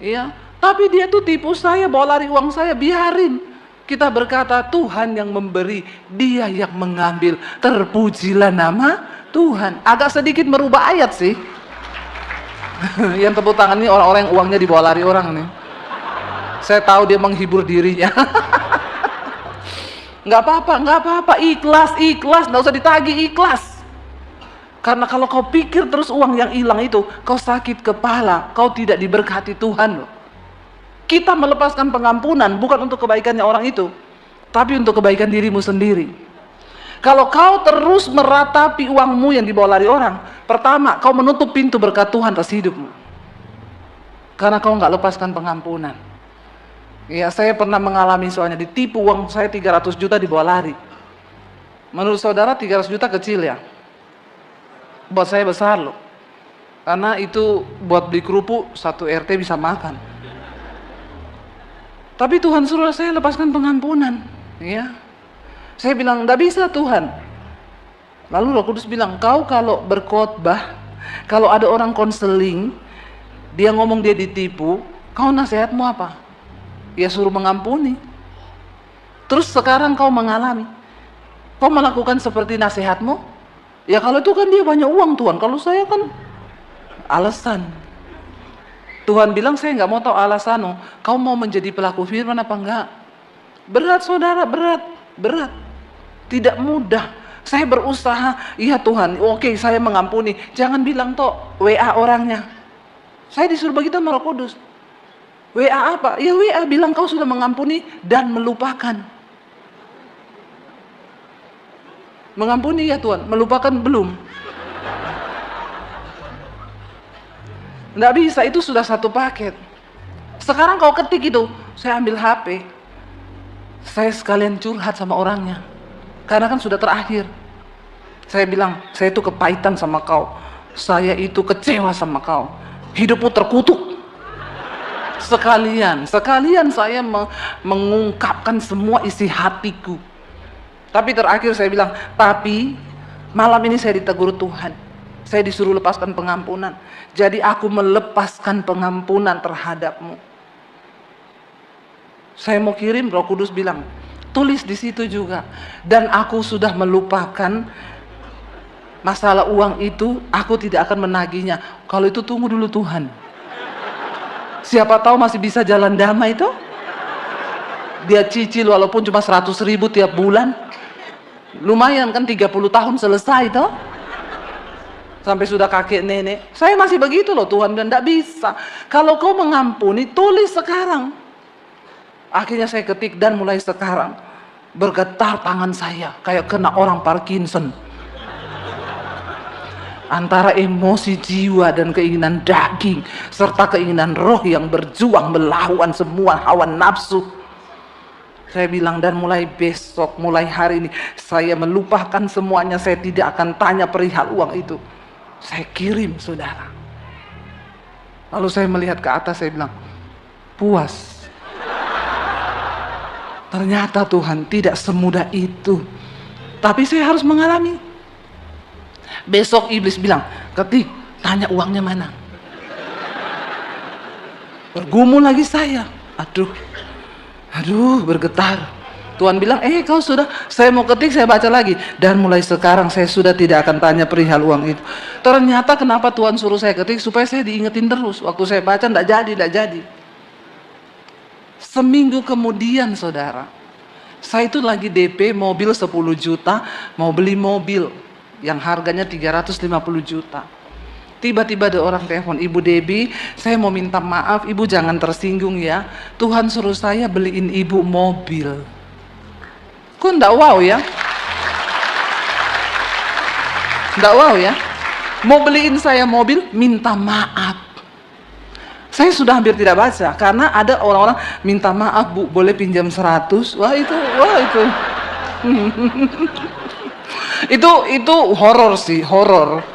Ya, tapi dia tuh tipu saya, bawa lari uang saya, biarin. Kita berkata, Tuhan yang memberi, Dia yang mengambil. Terpujilah nama Tuhan. Agak sedikit merubah ayat sih. Yang tepuk tangan ini orang-orang yang uangnya dibawa lari orang nih. Saya tahu dia menghibur dirinya. Nggak apa-apa, ikhlas, nggak usah ditagih, ikhlas. Karena kalau kau pikir terus uang yang hilang itu, kau sakit kepala, kau tidak diberkati Tuhan loh. Kita melepaskan pengampunan bukan untuk kebaikannya orang itu, tapi untuk kebaikan dirimu sendiri. Kalau kau terus meratapi uangmu yang dibawa lari orang, pertama, kau menutup pintu berkat Tuhan atas hidupmu. Karena kau nggak lepaskan pengampunan. Ya, saya pernah mengalami soalnya ditipu uang saya 300 juta dibawa lari. Menurut saudara 300 juta kecil ya? Buat saya besar loh. Karena itu buat beli kerupuk, satu RT bisa makan. Tapi Tuhan suruh saya lepaskan pengampunan. Ya. Saya bilang, enggak bisa Tuhan. Lalu Roh Kudus bilang, kau kalau berkhotbah, kalau ada orang konseling, dia ngomong dia ditipu, kau nasihatmu apa? Ya suruh mengampuni. Terus sekarang kau mengalami, kau melakukan seperti nasihatmu? Ya kalau itu kan dia banyak uang Tuhan, kalau saya kan alasan. Tuhan bilang saya nggak mau tahu alasanmu. Kau mau menjadi pelaku firman apa enggak? Berat saudara, berat. Tidak mudah. Saya berusaha, iya Tuhan, oke saya mengampuni. Jangan bilang toh WA orangnya. Saya disuruh begitu sama Roh Kudus. WA apa? Ya WA bilang kau sudah mengampuni dan melupakan. Mengampuni ya Tuhan, melupakan belum. Nggak bisa, itu sudah satu paket. Sekarang kau ketik itu, saya ambil HP, saya sekalian curhat sama orangnya, karena kan sudah terakhir. Saya bilang, saya itu kepahitan sama kau, saya itu kecewa sama kau, hidupmu terkutuk. Sekalian saya mengungkapkan semua isi hatiku. Tapi terakhir saya bilang, tapi malam ini saya ditegur Tuhan, saya disuruh lepaskan pengampunan. Jadi aku melepaskan pengampunan terhadapmu. Saya mau kirim, Roh Kudus bilang, tulis di situ juga. Dan aku sudah melupakan masalah uang itu, aku tidak akan menagihnya. Kalau itu tunggu dulu Tuhan. Siapa tahu masih bisa jalan damai itu. Dia cicil walaupun cuma 100.000 tiap bulan. Lumayan kan 30 tahun selesai toh. Sampai sudah kakek nenek. Saya masih begitu loh, Tuhan bilang enggak bisa. Kalau kau mengampuni, tulis sekarang. Akhirnya saya ketik dan mulai sekarang bergetar tangan saya kayak kena orang Parkinson. Antara emosi jiwa dan keinginan daging serta keinginan roh yang berjuang melawan semua hawa nafsu. Saya bilang, dan mulai besok, mulai hari ini saya melupakan semuanya. Saya tidak akan tanya perihal uang itu. Saya kirim saudara. Lalu saya melihat ke atas, saya bilang, puas. Ternyata Tuhan tidak semudah itu. Tapi saya harus mengalami. Besok iblis bilang, ketik, tanya uangnya mana. Bergumul lagi saya. Aduh, bergetar. Tuhan bilang, kau sudah, saya mau ketik, saya baca lagi. Dan mulai sekarang saya sudah tidak akan tanya perihal uang itu. Ternyata kenapa Tuhan suruh saya ketik? Supaya saya diingetin terus. Waktu saya baca, tidak jadi. Seminggu kemudian saudara, saya itu lagi DP mobil 10 juta, mau beli mobil yang harganya 350 juta. Tiba-tiba ada orang telepon, Ibu Debbie, saya mau minta maaf, Ibu jangan tersinggung ya. Tuhan suruh saya beliin Ibu mobil. Kok enggak wow ya? Enggak wow ya? Mau beliin saya mobil, minta maaf. Saya sudah hampir tidak baca, karena ada orang-orang minta maaf Bu, boleh pinjam 100. Wah itu. Itu horor sih, horor.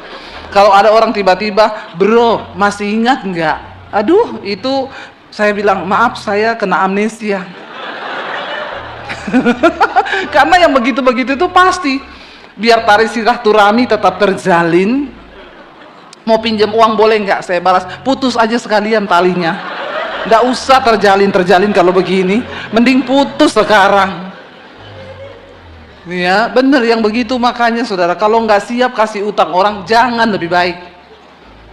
Kalau ada orang tiba-tiba, bro, masih ingat nggak? Aduh, itu saya bilang, maaf saya kena amnesia. Karena yang begitu-begitu itu pasti, biar tali silaturahmi tetap terjalin. Mau pinjam uang boleh nggak? Saya balas, putus aja sekalian talinya. Nggak usah terjalin kalau begini. Mending putus sekarang. Ya, bener yang begitu. Makanya saudara, kalau nggak siap kasih utang orang, jangan, lebih baik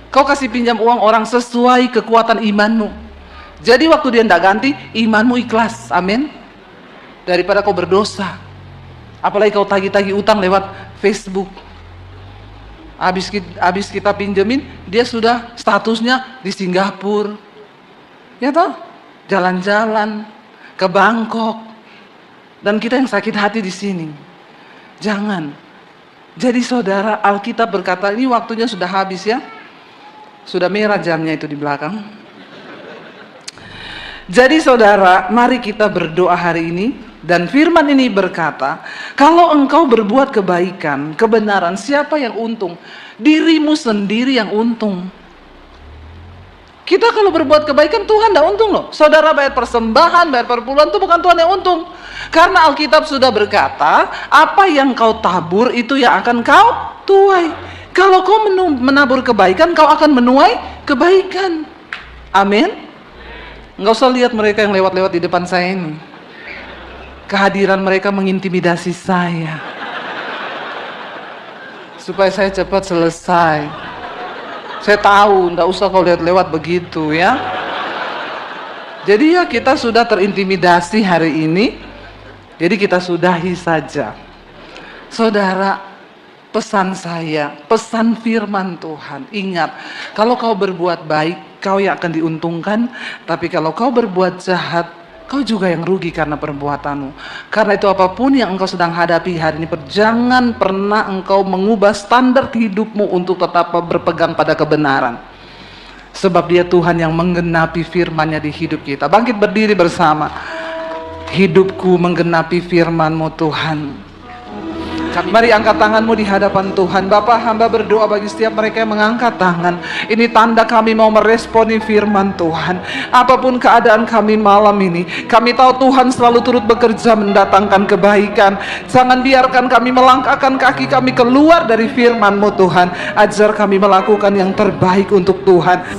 kau kasih pinjam uang orang sesuai kekuatan imanmu. Jadi waktu dia nggak ganti, imanmu ikhlas, amin. Daripada kau berdosa. Apalagi kau tagih-tagih utang lewat Facebook. Habis kita pinjemin, dia sudah statusnya di Singapura. Ya toh? Jalan-jalan ke Bangkok. Dan kita yang sakit hati di sini. Jangan. Jadi saudara, Alkitab berkata, ini waktunya sudah habis ya. Sudah merah jamnya itu di belakang. Jadi saudara, mari kita berdoa hari ini. Dan firman ini berkata, kalau engkau berbuat kebaikan, kebenaran, siapa yang untung? Dirimu sendiri yang untung. Kita kalau berbuat kebaikan, Tuhan tidak untung loh. Saudara bayar persembahan, bayar perpuluhan, itu bukan Tuhan yang untung. Karena Alkitab sudah berkata, apa yang kau tabur itu yang akan kau tuai. Kalau kau menabur kebaikan, kau akan menuai kebaikan. Amin. Nggak usah lihat mereka yang lewat-lewat di depan saya ini. Kehadiran mereka mengintimidasi saya. Supaya saya cepat selesai. Saya tahu, nggak usah kau lihat lewat begitu ya. Jadi ya kita sudah terintimidasi hari ini. Jadi kita sudahi saja. Saudara, pesan saya, pesan firman Tuhan. Ingat, kalau kau berbuat baik, kau yang akan diuntungkan. Tapi kalau kau berbuat jahat, kau juga yang rugi karena perbuatanmu. Karena itu apapun yang engkau sedang hadapi hari ini, jangan pernah engkau mengubah standar hidupmu untuk tetap berpegang pada kebenaran. Sebab dia Tuhan yang menggenapi firman-Nya di hidup kita. Bangkit berdiri bersama. Hidupku menggenapi firman-Mu Tuhan. Mari angkat tanganmu di hadapan Tuhan. Bapa, hamba berdoa bagi setiap mereka yang mengangkat tangan. Ini tanda kami mau meresponi firman Tuhan. Apapun keadaan kami malam ini, kami tahu Tuhan selalu turut bekerja mendatangkan kebaikan. Jangan biarkan kami melangkahkan kaki kami keluar dari firman-Mu Tuhan. Ajar kami melakukan yang terbaik untuk Tuhan.